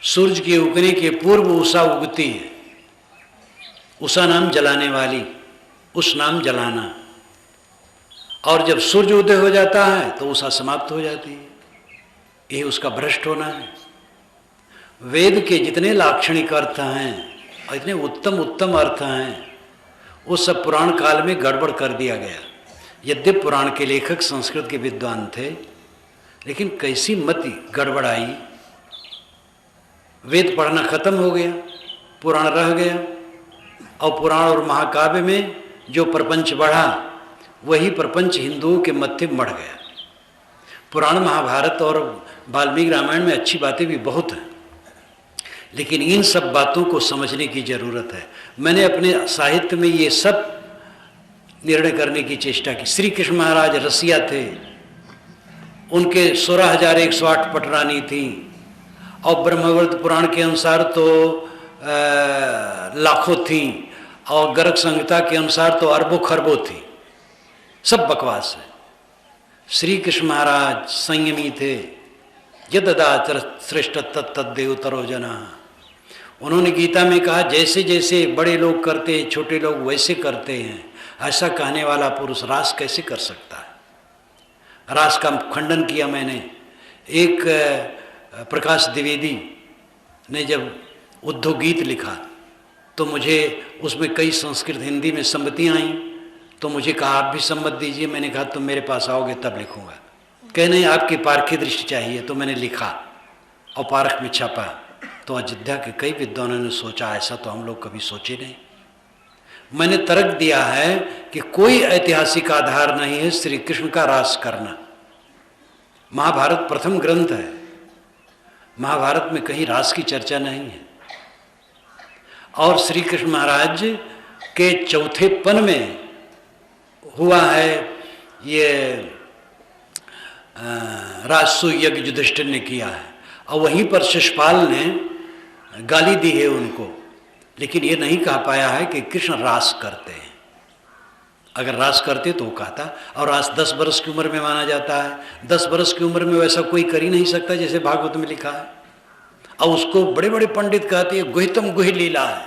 सूर्य के उगने के पूर्व उषा उगती है। उषा नाम जलाने वाली, उस नाम जलाना। और जब सूर्य उदय हो जाता है तो उषा समाप्त हो जाती है। यही उसका भ्रष्ट होना है। वेद के जितने लाक्षणिक अर्थ हैं और इतने उत्तम उत्तम अर्थ हैं, वो सब पुराण काल में गड़बड़ कर दिया गया। यद्यपि पुराण के लेखक संस्कृत के विद्वान थे, लेकिन कैसी मति गड़बड़ाई। वेद पढ़ना खत्म हो गया, पुराण रह गया, और पुराण और महाकाव्य में जो प्रपंच बढ़ा वही प्रपंच हिंदुओं के मत्थे मढ़ गया। पुराण महाभारत और वाल्मीकि रामायण में अच्छी बातें भी बहुत हैं, लेकिन इन सब बातों को समझने की जरूरत है। मैंने अपने साहित्य में ये सब निर्णय करने की चेष्टा की। श्री कृष्ण महाराज रसिया थे, उनके 16,108 पटरानी थी, और ब्रह्मवर्त पुराण के अनुसार तो लाखों थी, और गर्ग संहिता के अनुसार तो अरबों खरबों थी। सब बकवास है। श्री कृष्ण महाराज संयमी थे। यददा श्रेष्ठ तत्तदेव तरो जना। उन्होंने गीता में कहा, जैसे जैसे बड़े लोग करते हैं छोटे लोग वैसे करते हैं। ऐसा कहने वाला पुरुष रास कैसे कर सकता है। रास का खंडन किया मैंने। एक प्रकाश द्विवेदी ने जब उद्धव गीत लिखा तो मुझे उसमें कई संस्कृत हिंदी में सम्मतियाँ आईं, तो मुझे कहा आप भी सम्मत दीजिए। मैंने कहा तुम मेरे पास आओगे तब लिखूँगा। कहे नहीं, आपकी पारखी दृष्टि चाहिए। तो मैंने लिखा और पारख में छपा। तो अयोध्या के कई विद्वानों ने सोचा, ऐसा तो हम लोग कभी सोचे नहीं। मैंने तर्क दिया है कि कोई ऐतिहासिक आधार नहीं है श्री कृष्ण का रास करना। महाभारत प्रथम ग्रंथ है, महाभारत में कहीं रास की चर्चा नहीं है। और श्री कृष्ण महाराज के चौथे पन में हुआ है ये राजसु यज्ञ युधिष्ठिर ने किया है, और वहीं पर शिशुपाल ने गाली दी है उनको। लेकिन ये नहीं कह पाया है कि कृष्ण रास करते हैं। अगर रास करते तो वो कहता। और रास 10 वर्ष की उम्र में माना जाता है। 10 वर्ष की उम्र में वैसा कोई कर ही नहीं सकता जैसे भागवत में लिखा है। और उसको बड़े बड़े पंडित कहते हैं गुहितम गुहि लीला है।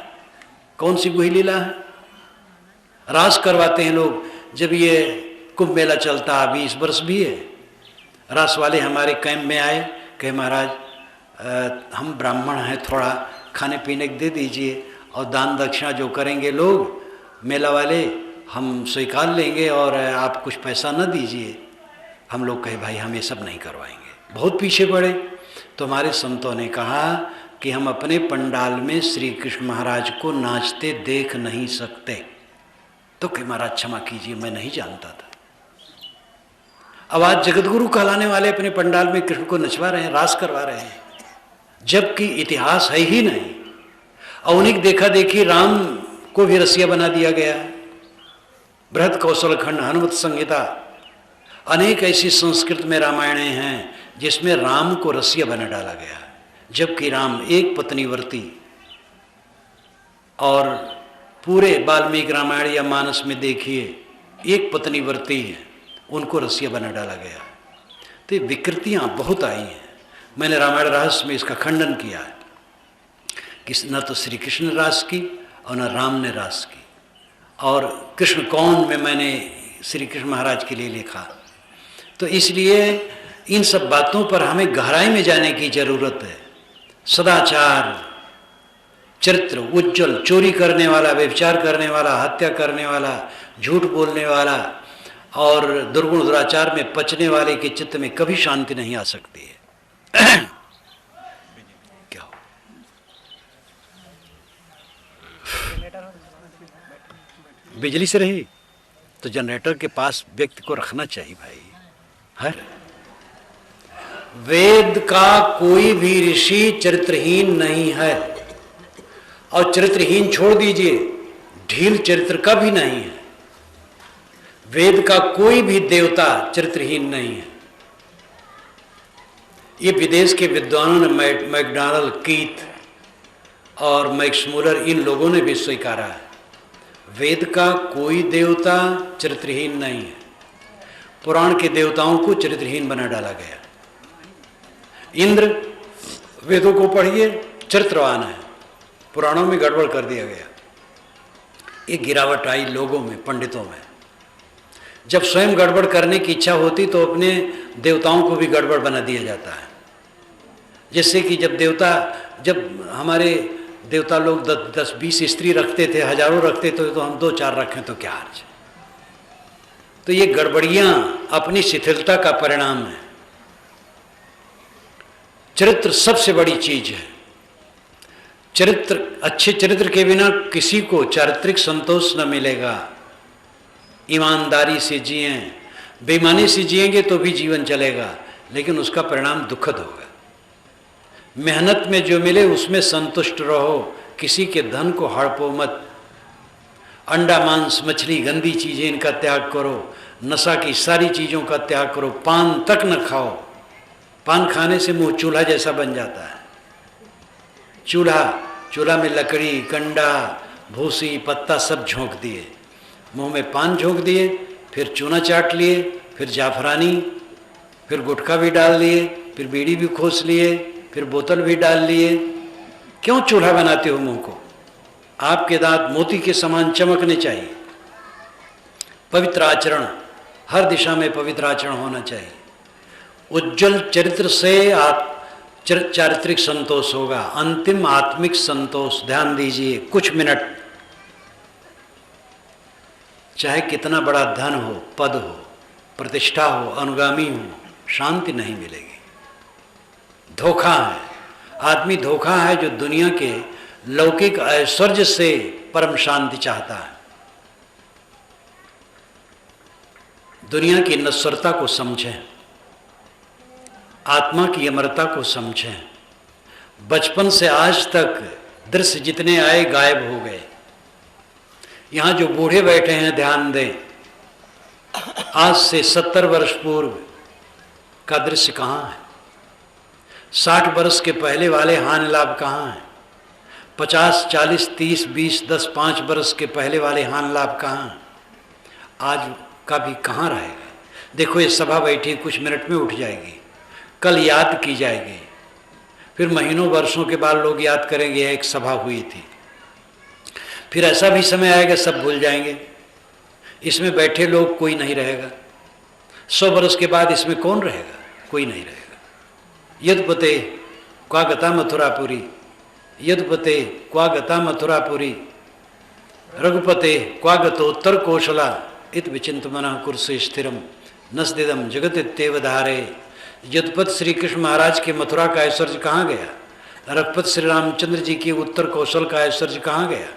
कौन सी गुहि लीला है? रास करवाते हैं लोग। जब ये कुंभ मेला चलता, अभी इस वर्ष भी है, रास वाले हमारे कैंप में आए, कहे महाराज हम ब्राह्मण हैं, थोड़ा खाने पीने दे दीजिए, और दान दक्षिणा जो करेंगे लोग मेला वाले हम स्वीकार लेंगे, और आप कुछ पैसा न दीजिए। हम लोग कहे भाई हम ये सब नहीं करवाएंगे। बहुत पीछे पड़े। तो हमारे संतों ने कहा कि हम अपने पंडाल में श्री कृष्ण महाराज को नाचते देख नहीं सकते। तो कि महाराज क्षमा कीजिए, मैं नहीं जानता था। अब आज जगतगुरु कहलाने वाले अपने पंडाल में कृष्ण को नचवा रहे हैं, रास करवा रहे हैं, जबकि इतिहास है ही नहीं। और उन्हें देखा देखी राम को भी रसिया बना दिया गया। बृहद कौशल खंड, हनुमत संहिता, अनेक ऐसी संस्कृत में रामायणें हैं जिसमें राम को रसिया बना डाला गया, जबकि राम एक पत्नीवर्ती। और पूरे वाल्मीकि रामायण या मानस में देखिए एक पत्नीवर्ती है, उनको रसिया बना डाला गया। तो ये विकृतियाँ बहुत आई हैं। मैंने रामायण रहस्य में इसका खंडन किया है कि न तो श्री कृष्ण ने रास की और न राम ने रास की। और कृष्ण कौन में मैंने श्री कृष्ण महाराज के लिए लिखा। तो इसलिए इन सब बातों पर हमें गहराई में जाने की जरूरत है। सदाचार, चरित्र उज्जवल, चोरी करने वाला, व्यभिचार करने वाला, हत्या करने वाला, झूठ बोलने वाला और दुर्गुण दुराचार में पचने वाले के चित्त में कभी शांति नहीं आ सकती है। क्या हो? बिजली से रही तो जनरेटर के पास व्यक्ति को रखना चाहिए भाई। है वेद का कोई भी ऋषि चरित्रहीन नहीं है। और चरित्रहीन छोड़ दीजिए, ढील चरित्र का भी नहीं है। वेद का कोई भी देवता चरित्रहीन नहीं है। ये विदेश के विद्वानों ने मैकडॉनल्ड, कीथ और मैक्स मूलर, इन लोगों ने भी स्वीकारा है, वेद का कोई देवता चरित्रहीन नहीं है। पुराण के देवताओं को चरित्रहीन बना डाला गया। इंद्र, वेदों को पढ़िए, चरित्रवान है, पुराणों में गड़बड़ कर दिया गया। एक गिरावट आई लोगों में, पंडितों में। जब स्वयं गड़बड़ करने की इच्छा होती तो अपने देवताओं को भी गड़बड़ बना दिया जाता है। जिससे कि जब हमारे देवता लोग 10-20 स्त्री रखते थे, हजारों रखते थे, तो हम 2-4 रखें तो क्या अर्थ है। तो ये गड़बड़ियां अपनी शिथिलता का परिणाम है। चरित्र सबसे बड़ी चीज है। चरित्र, अच्छे चरित्र के बिना किसी को चारित्रिक संतोष न मिलेगा। ईमानदारी से जिए, बेईमानी से जिएंगे तो भी जीवन चलेगा, लेकिन उसका परिणाम दुखद होगा। मेहनत में जो मिले उसमें संतुष्ट रहो, किसी के धन को हड़पो मत। अंडा, मांस, मछली, गंदी चीजें, इनका त्याग करो। नशा की सारी चीजों का त्याग करो। पान तक न खाओ, पान खाने से मुंह चूल्हा जैसा बन जाता है। चूल्हा में लकड़ी, कंडा, भूसी, पत्ता सब झोंक दिए, मुंह में पान झोंक दिए, फिर चूना चाट लिए, फिर जाफरानी, फिर गुटखा भी डाल लिए, फिर बीड़ी भी खोस लिए, फिर बोतल भी डाल लिए। क्यों चूल्हा बनाते हो मुंह को? आपके दांत मोती के समान चमकने चाहिए। पवित्र आचरण, हर दिशा में पवित्र आचरण होना चाहिए। उज्जवल चरित्र से आप चारित्रिक संतोष होगा, अंतिम आत्मिक संतोष। ध्यान दीजिए, कुछ मिनट, चाहे कितना बड़ा धन हो, पद हो, प्रतिष्ठा हो, अनुगामी हो, शांति नहीं मिलेगी। धोखा है, आदमी धोखा है जो दुनिया के लौकिक ऐश्वर्य से परम शांति चाहता है। दुनिया की नश्वरता को समझें, आत्मा की अमरता को समझें। बचपन से आज तक दृश्य जितने आए गायब हो गए। यहाँ जो बूढ़े बैठे हैं ध्यान दें, आज से 70 वर्ष पूर्व का दृश्य कहाँ है? 60 वर्ष के पहले वाले हानि लाभ कहाँ हैं? 50, 40, 30, 20, 10, 5 वर्ष के पहले वाले हानि लाभ कहाँ हैं? आज का भी कहाँ रहेगा? देखो ये सभा बैठी, कुछ मिनट में उठ जाएगी, कल याद की जाएगी, फिर महीनों वर्षों के बाद लोग याद करेंगे एक सभा हुई थी। फिर ऐसा भी समय आएगा सब भूल जाएंगे, इसमें बैठे लोग कोई नहीं रहेगा। 100 वर्ष के बाद इसमें कौन रहेगा? कोई नहीं रहेगा। यदुपते क्वा गता मथुरापुरी, यदुपते क्वा गता मथुरापुरी, रघुपते क्वा गतोत्तर कौशला, इत विचिंत मनः कुरुषु स्थिरम नस्दिदम जगत इत्येव धारे। यदुपति श्री कृष्ण महाराज के मथुरा का ऐश्वर्य कहाँ गया? रघुपति श्री रामचंद्र जी की उत्तर कौशल का ऐश्वर्य कहाँ गया?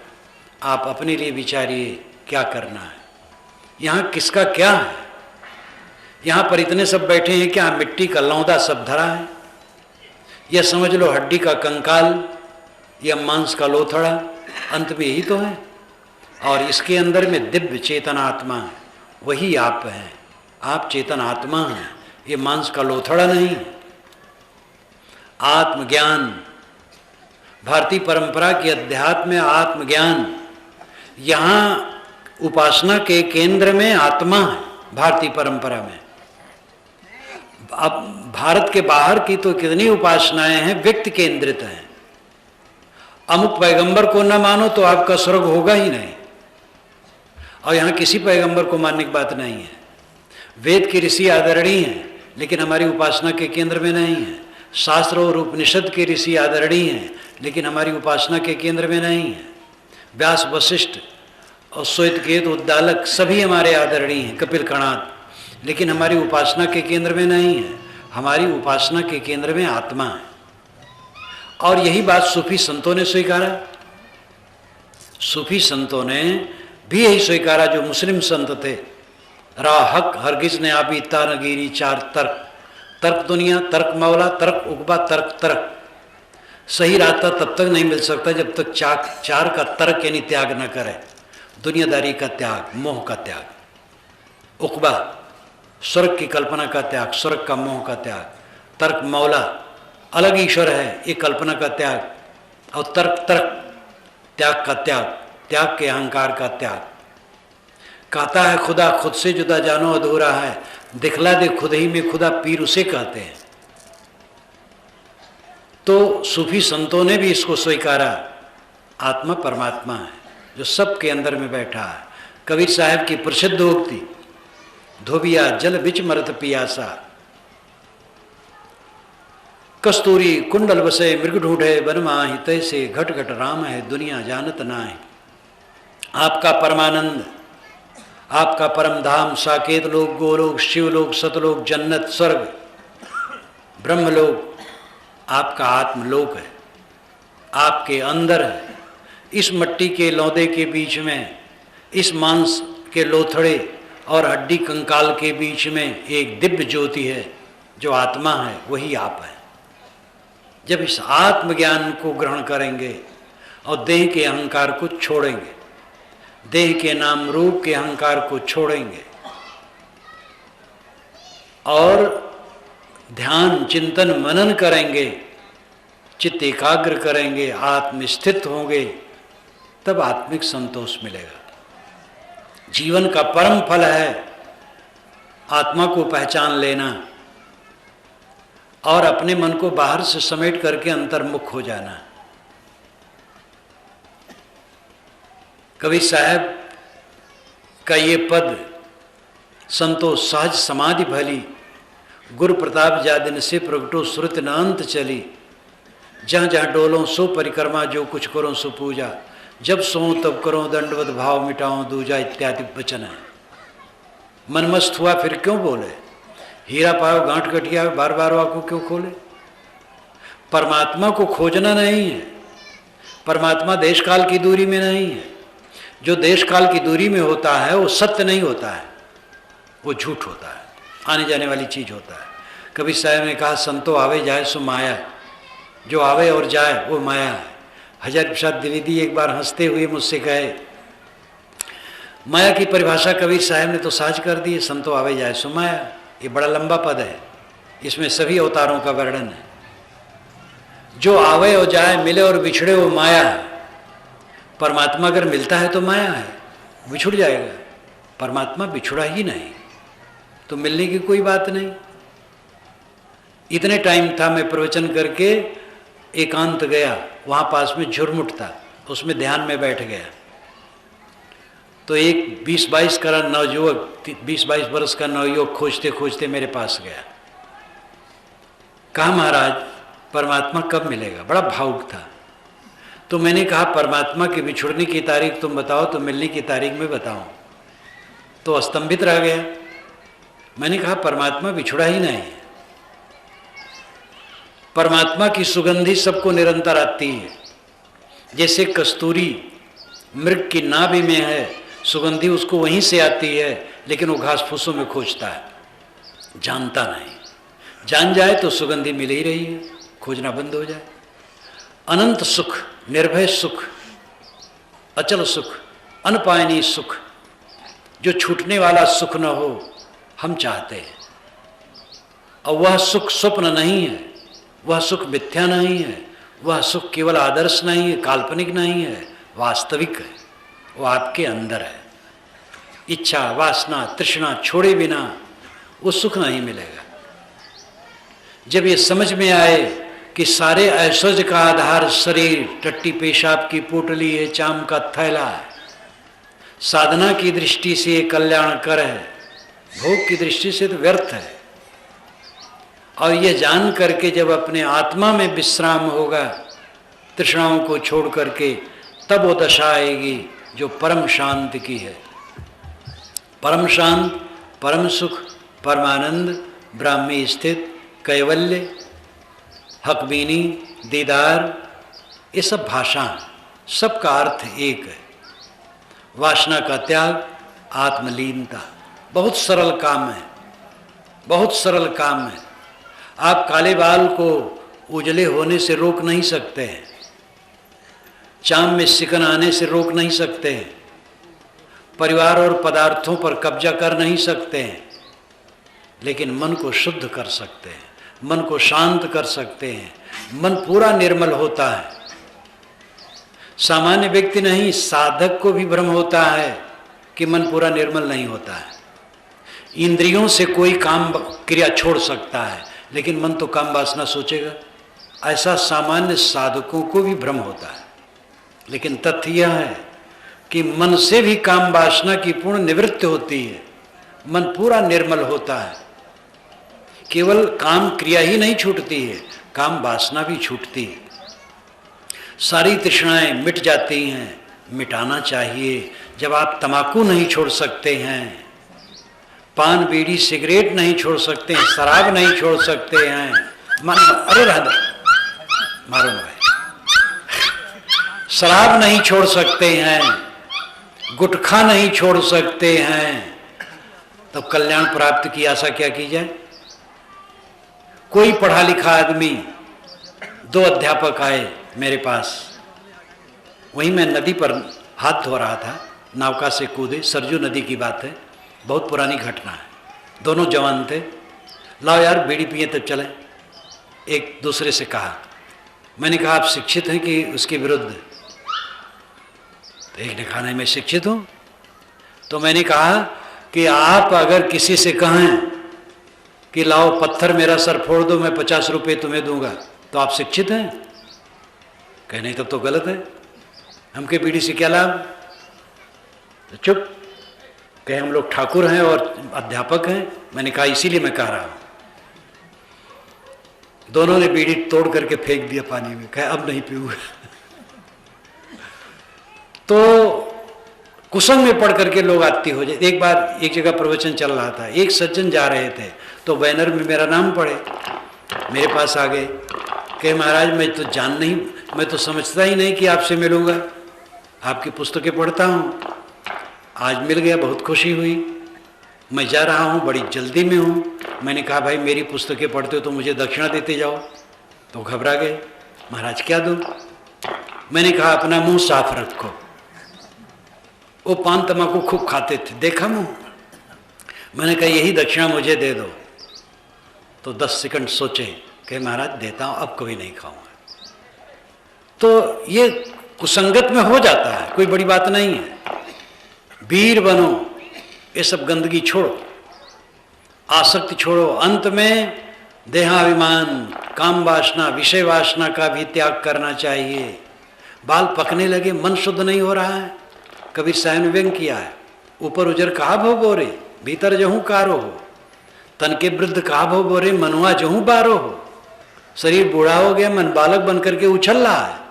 आप अपने लिए विचारिए क्या करना है। यहाँ किसका क्या है? यहाँ पर इतने सब बैठे हैं, क्या मिट्टी का लौंदा सब धरा है? या समझ लो हड्डी का कंकाल या मांस का लोथड़ा, अंत में यही तो है। और इसके अंदर में दिव्य चेतन आत्मा है, वही आप हैं। आप चेतन आत्मा हैं, ये मांस का लोथड़ा नहीं है। आत्मज्ञान, भारतीय परंपरा के अध्यात्म में आत्मज्ञान, यहाँ उपासना के केंद्र में आत्मा है। भारतीय परंपरा में, अब भारत के बाहर की तो कितनी उपासनाएं हैं, व्यक्ति केंद्रित हैं। अमुक पैगंबर को न मानो तो आपका स्वर्ग होगा ही नहीं, और यहाँ किसी पैगंबर को मानने की बात नहीं है। वेद के ऋषि आदरणीय हैं, लेकिन हमारी उपासना के केंद्र में नहीं है। शास्त्र और उपनिषद के ऋषि आदरणीय हैं, लेकिन हमारी उपासना के केंद्र में नहीं है। व्यास, वशिष्ठ और श्वेतकेतु, उद्दालक सभी हमारे आदरणीय हैं, कपिल कणाद, लेकिन हमारी उपासना के केंद्र में नहीं है। हमारी उपासना के केंद्र में आत्मा है। और यही बात सूफी संतों ने स्वीकारा। सूफी संतों ने भी यही स्वीकारा जो मुस्लिम संत थे। राहक हरगिज ने आबी तानगीरी चार तर्क, तर्क दुनिया, तर्क मौला, तर्क उकबा, तर्क तर्क। सही रास्ता तब तक नहीं मिल सकता जब तक चार का तर्क यानी त्याग न करे। दुनियादारी का त्याग, मोह का त्याग। उक़बा, स्वर्ग की कल्पना का त्याग, स्वर्ग का मोह का त्याग। तर्क, मौला अलग ईश्वर है, ये कल्पना का त्याग। और तर्क त्याग का त्याग, त्याग के अहंकार का त्याग। कहता है खुदा खुद से जुदा जानो अधूरा है, दिखला दे खुद ही में खुदा, पीर उसे कहते हैं। तो सूफी संतों ने भी इसको स्वीकारा, आत्मा परमात्मा है जो सबके अंदर में बैठा है। कबीर साहब की प्रसिद्ध उक्ति, धोबिया जल बिच मरत पियासा, कस्तूरी कुंडल बसे मृग ढूंढे वन माहि, तैसे घट घट राम है दुनिया जानत नाहि। आपका परमानंद, आपका परम धाम, साकेत लोक, गोलोक, शिवलोक, सतलोक, जन्नत, स्वर्ग, ब्रह्मलोक आपका आत्मलोक है, आपके अंदर है। इस मट्टी के लौदे के बीच में, इस मांस के लोथड़े और हड्डी कंकाल के बीच में एक दिव्य ज्योति है जो आत्मा है, वही आप है। जब इस आत्मज्ञान को ग्रहण करेंगे और देह के अहंकार को छोड़ेंगे, देह के नाम रूप के अहंकार को छोड़ेंगे और ध्यान चिंतन मनन करेंगे, चित्त एकाग्र करेंगे, आत्मस्थित होंगे, तब आत्मिक संतोष मिलेगा। जीवन का परम फल है आत्मा को पहचान लेना और अपने मन को बाहर से समेट करके अंतर्मुख हो जाना। कबीर साहब का ये पद, संतोष सहज समाधि भली, गुरु प्रताप जा दिन से प्रगटो सुरत न अंत चली, जहाँ जहाँ डोलों सो परिक्रमा, जो कुछ करो सो पूजा, जब सो तब करो दंडवत भाव मिटाओ दूजा, इत्यादि वचन है। मन मस्त हुआ फिर क्यों बोले, हीरा पाओ गांठ गठिया बार बार आंखों क्यों खोले। परमात्मा को खोजना नहीं है, परमात्मा देश काल की दूरी में नहीं है। जो देश काल की दूरी में होता है वो सत्य नहीं होता है, वो झूठ होता है, आने जाने वाली चीज होता है। कबीर साहब ने कहा संतो आवे जाए सो माया, जो आवे और जाए वो माया है। हजारी प्रसाद द्विवेदी एक बार हंसते हुए मुझसे कहे, माया की परिभाषा कबीर साहब ने तो साझ कर दी, संतो आवे जाए सो माया। ये बड़ा लंबा पद है, इसमें सभी अवतारों का वर्णन है। जो आवे और जाए, मिले और बिछड़े वो माया है। परमात्मा अगर मिलता है तो माया है, बिछुड़ जाएगा। परमात्मा बिछुड़ा ही नहीं तो मिलने की कोई बात नहीं। इतने टाइम था मैं प्रवचन करके एकांत गया, वहाँ पास में झुरमुट था, उसमें ध्यान में बैठ गया। तो एक 20-22 का नवयुवक, 20-22 वर्ष का नवयुवक खोजते खोजते मेरे पास गया। कहा महाराज परमात्मा कब मिलेगा? बड़ा भावुक था। तो मैंने कहा परमात्मा के बिछुड़ने की तारीख तुम बताओ तो मिलने की तारीख में बताऊं। तो स्तंभित रह गया। मैंने कहा परमात्मा बिछुड़ा ही नहीं है, परमात्मा की सुगंधी सबको निरंतर आती है। जैसे कस्तूरी मृग की नाभि में है, सुगंधी उसको वहीं से आती है, लेकिन वो घास फूसों में खोजता है, जानता नहीं। जान जाए तो सुगंधी मिल ही रही है, खोजना बंद हो जाए। अनंत सुख, निर्भय सुख, अचल सुख, अनपायनीय सुख, जो छूटने वाला सुख न हो, हम चाहते हैं। और वह सुख स्वप्न नहीं है, वह सुख मिथ्या नहीं है, वह सुख केवल आदर्श नहीं है, काल्पनिक नहीं है, वास्तविक है। वो आपके अंदर है। इच्छा, वासना, तृष्णा छोड़े बिना वो सुख नहीं मिलेगा। जब ये समझ में आए कि सारे ऐश्वर्य का आधार शरीर, टट्टी पेशाब की पोटली है, चाम का थैला है, साधना की दृष्टि से कल्याणकर है, भोग की दृष्टि से तो व्यर्थ है। और यह जान करके जब अपने आत्मा में विश्राम होगा, तृष्णाओं को छोड़ करके, तब वो दशा आएगी जो परम शांति की है। परम शांत, परम सुख, परमानंद, ब्राह्मी स्थित, कैवल्य, हकबीनी, दीदार, ये सब भाषा, सबका अर्थ एक है। वासना का त्याग, आत्मलीनता, बहुत सरल काम है, बहुत सरल काम है। आप काले बाल को उजले होने से रोक नहीं सकते हैं, चाम में सिकन आने से रोक नहीं सकते हैं, परिवार और पदार्थों पर कब्जा कर नहीं सकते हैं, लेकिन मन को शुद्ध कर सकते हैं, मन को शांत कर सकते हैं, मन पूरा निर्मल होता है। सामान्य व्यक्ति नहीं, साधक को भी भ्रम होता है कि मन पूरा निर्मल नहीं होता है। इंद्रियों से कोई काम क्रिया छोड़ सकता है, लेकिन मन तो काम वासना सोचेगा। ऐसा सामान्य साधकों को भी भ्रम होता है, लेकिन तथ्य यह है कि मन से भी काम वासना की पूर्ण निवृत्ति होती है, मन पूरा निर्मल होता है। केवल काम क्रिया ही नहीं छूटती है, काम वासना भी छूटती है। सारी तृष्णाएं मिट जाती हैं, मिटाना चाहिए। जब आप तंबाकू नहीं छोड़ सकते हैं, पान बीड़ी सिगरेट नहीं छोड़ सकते हैं, शराब नहीं छोड़ सकते हैं, अरे राधा मारो भाई, शराब नहीं छोड़ सकते हैं, गुटखा नहीं छोड़ सकते हैं, तो कल्याण प्राप्त की आशा क्या की जाए। कोई पढ़ा लिखा आदमी, 2 अध्यापक आए मेरे पास, वहीं मैं नदी पर हाथ धो रहा था, नौका से कूदे, सरजू नदी की बात है, बहुत पुरानी घटना है। दोनों जवान थे, लाओ यार बीड़ी पिए तब चले, एक दूसरे से कहा। मैंने कहा आप शिक्षित हैं कि उसके विरुद्ध? तो एक ने कहा नहीं मैं शिक्षित हूँ। तो मैंने कहा कि आप अगर किसी से कहें कि लाओ पत्थर मेरा सर फोड़ दो, मैं 50 रुपये तुम्हें दूंगा, तो आप शिक्षित हैं? कहे नहीं तब तो गलत है, हमके बीड़ी से क्या लाभ। तो चुप। कहे हम लोग ठाकुर हैं और अध्यापक हैं। मैंने कहा इसीलिए मैं कह रहा हूं। दोनों ने बीड़ी तोड़ करके फेंक दिया पानी में, कहे अब नहीं पीऊंगा। तो कुसंग में पढ़ करके लोग आती हो जाए। एक बार एक जगह प्रवचन चल रहा था, एक सज्जन जा रहे थे, तो बैनर में मेरा नाम पढ़े, मेरे पास आ गए, कहे महाराज मैं तो समझता ही नहीं कि आपसे मिलूंगा, आपकी पुस्तकें पढ़ता हूँ, आज मिल गया, बहुत खुशी हुई, मैं जा रहा हूँ, बड़ी जल्दी में हूँ। मैंने कहा भाई मेरी पुस्तकें पढ़ते हो तो मुझे दक्षिणा देते जाओ। तो घबरा गए, महाराज क्या दूँ। मैंने कहा अपना मुंह साफ रखो। वो पान तम्बाकू खूब खाते थे, देखा मुंह। मैंने कहा यही दक्षिणा मुझे दे दो। तो 10 सेकंड सोचे कि महाराज देता हूँ, अब कभी नहीं खाऊंगा। तो ये कुसंगत में हो जाता है, कोई बड़ी बात नहीं है। वीर बनो, ये सब गंदगी छोड़ो, आसक्ति छोड़ो। अंत में देहाभिमान, काम वासना, विषय वासना का भी त्याग करना चाहिए। बाल पकने लगे, मन शुद्ध नहीं हो रहा है। कबीर साहब ने व्यंग किया है, ऊपर उजर कहा भो बोरे, भीतर जहूं कारो हो, तन के वृद्ध कहा भो बोरे, मनुआ जहूं बारो हो। शरीर बूढ़ा हो गया, मन बालक बन करके उछल रहा है।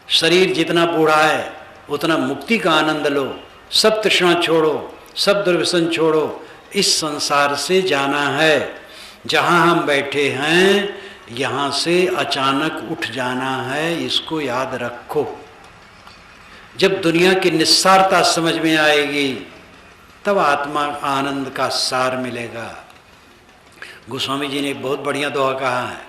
शरीर जितना बूढ़ा है उतना मुक्ति का आनंद लो। सब तृष्णा छोड़ो, सब दुर्व्यसन छोड़ो, इस संसार से जाना है। जहाँ हम बैठे हैं यहाँ से अचानक उठ जाना है, इसको याद रखो। जब दुनिया की निस्सारता समझ में आएगी तब आत्मा आनंद का सार मिलेगा। गोस्वामी जी ने एक बहुत बढ़िया दोहा कहा है,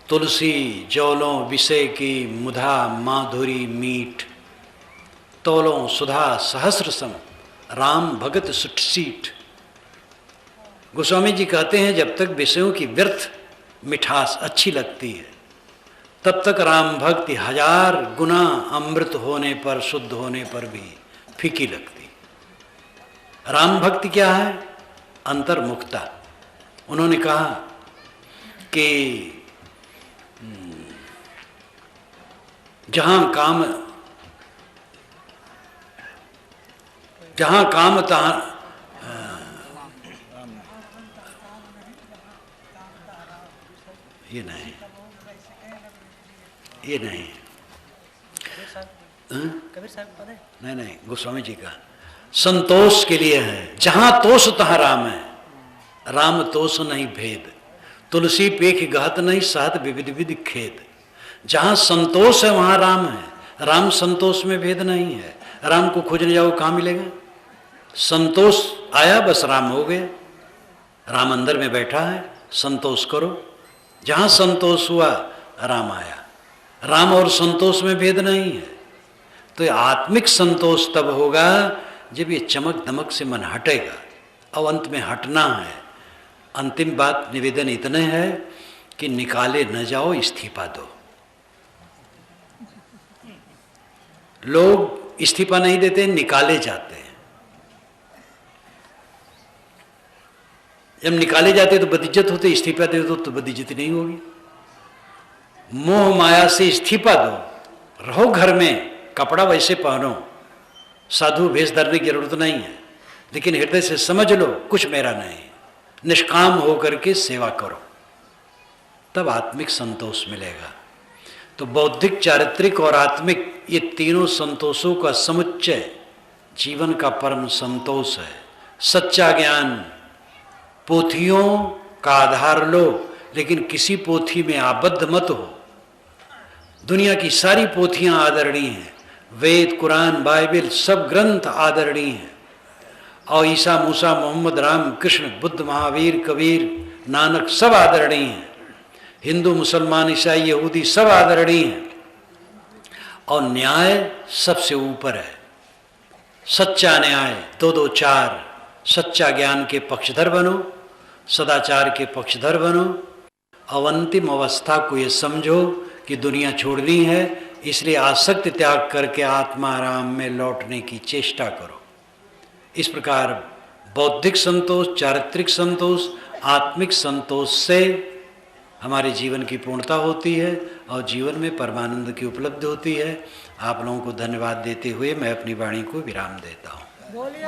तुलसी जौलों विषय की मुधा माधुरी मीठ, तौलों सुधा सहस्र सम, राम भगत सुठसीठ। गोस्वामी जी कहते हैं जब तक विषयों की व्यर्थ मिठास अच्छी लगती है तब तक राम भक्ति 1000 गुना अमृत होने पर, शुद्ध होने पर भी फीकी लगती। राम भक्ति क्या है? अंतर्मुखता। उन्होंने कहा कि जहां काम तहां ये नहीं कबीर साहब पता है? नहीं, गोस्वामी जी का संतोष के लिए है। जहां तोष तहां राम है, राम तोष नहीं भेद, तुलसी पेख गहत नहीं सहत विविध विधि खेद। जहां संतोष है वहां राम है, राम संतोष में भेद नहीं है। राम को खोजने जाओ कहाँ मिलेगा? संतोष आया बस राम हो गया। राम अंदर में बैठा है, संतोष करो। जहां संतोष हुआ राम आया। राम और संतोष में भेद नहीं है। तो ये आत्मिक संतोष तब होगा जब ये चमक दमक से मन हटेगा। अब अंत में हटना है। अंतिम बात निवेदन इतने है कि निकाले न जाओ, इस्तीफा दो। लोग इस्तीफा नहीं देते, निकाले जाते हैं। जब निकाले जाते तो बदिज्जत होते, इस्तीफा दे दो तो बदिज्जती नहीं होगी। मोह माया से इस्तीफा दो, रहो घर में, कपड़ा वैसे पहनो, साधु भेष धरने की जरूरत नहीं है, लेकिन हृदय से समझ लो कुछ मेरा नहीं, निष्काम होकर के सेवा करो, तब आत्मिक संतोष मिलेगा। तो बौद्धिक, चारित्रिक और आत्मिक ये तीनों संतोषों का समुच्चय जीवन का परम संतोष है। सच्चा ज्ञान, पोथियों का आधार लो, लेकिन किसी पोथी में आबद्ध मत हो। दुनिया की सारी पोथियां आदरणीय हैं, वेद, कुरान, बाइबल सब ग्रंथ आदरणीय हैं, और ईसा, मूसा, मोहम्मद, राम, कृष्ण, बुद्ध, महावीर, कबीर, नानक सब आदरणीय हैं। हिंदू, मुसलमान, ईसाई, यहूदी सब आदरणीय हैं, और न्याय सबसे ऊपर है। सच्चा न्याय, 2-2 4, सच्चा ज्ञान के पक्षधर बनो, सदाचार के पक्षधर बनो, और अंतिम अवस्था को ये समझो कि दुनिया छोड़नी है, इसलिए आसक्ति त्याग करके आत्माराम में लौटने की चेष्टा करो। इस प्रकार बौद्धिक संतोष, चारित्रिक संतोष, आत्मिक संतोष से हमारे जीवन की पूर्णता होती है और जीवन में परमानंद की उपलब्धि होती है। आप लोगों को धन्यवाद देते हुए मैं अपनी वाणी को विराम देता हूँ।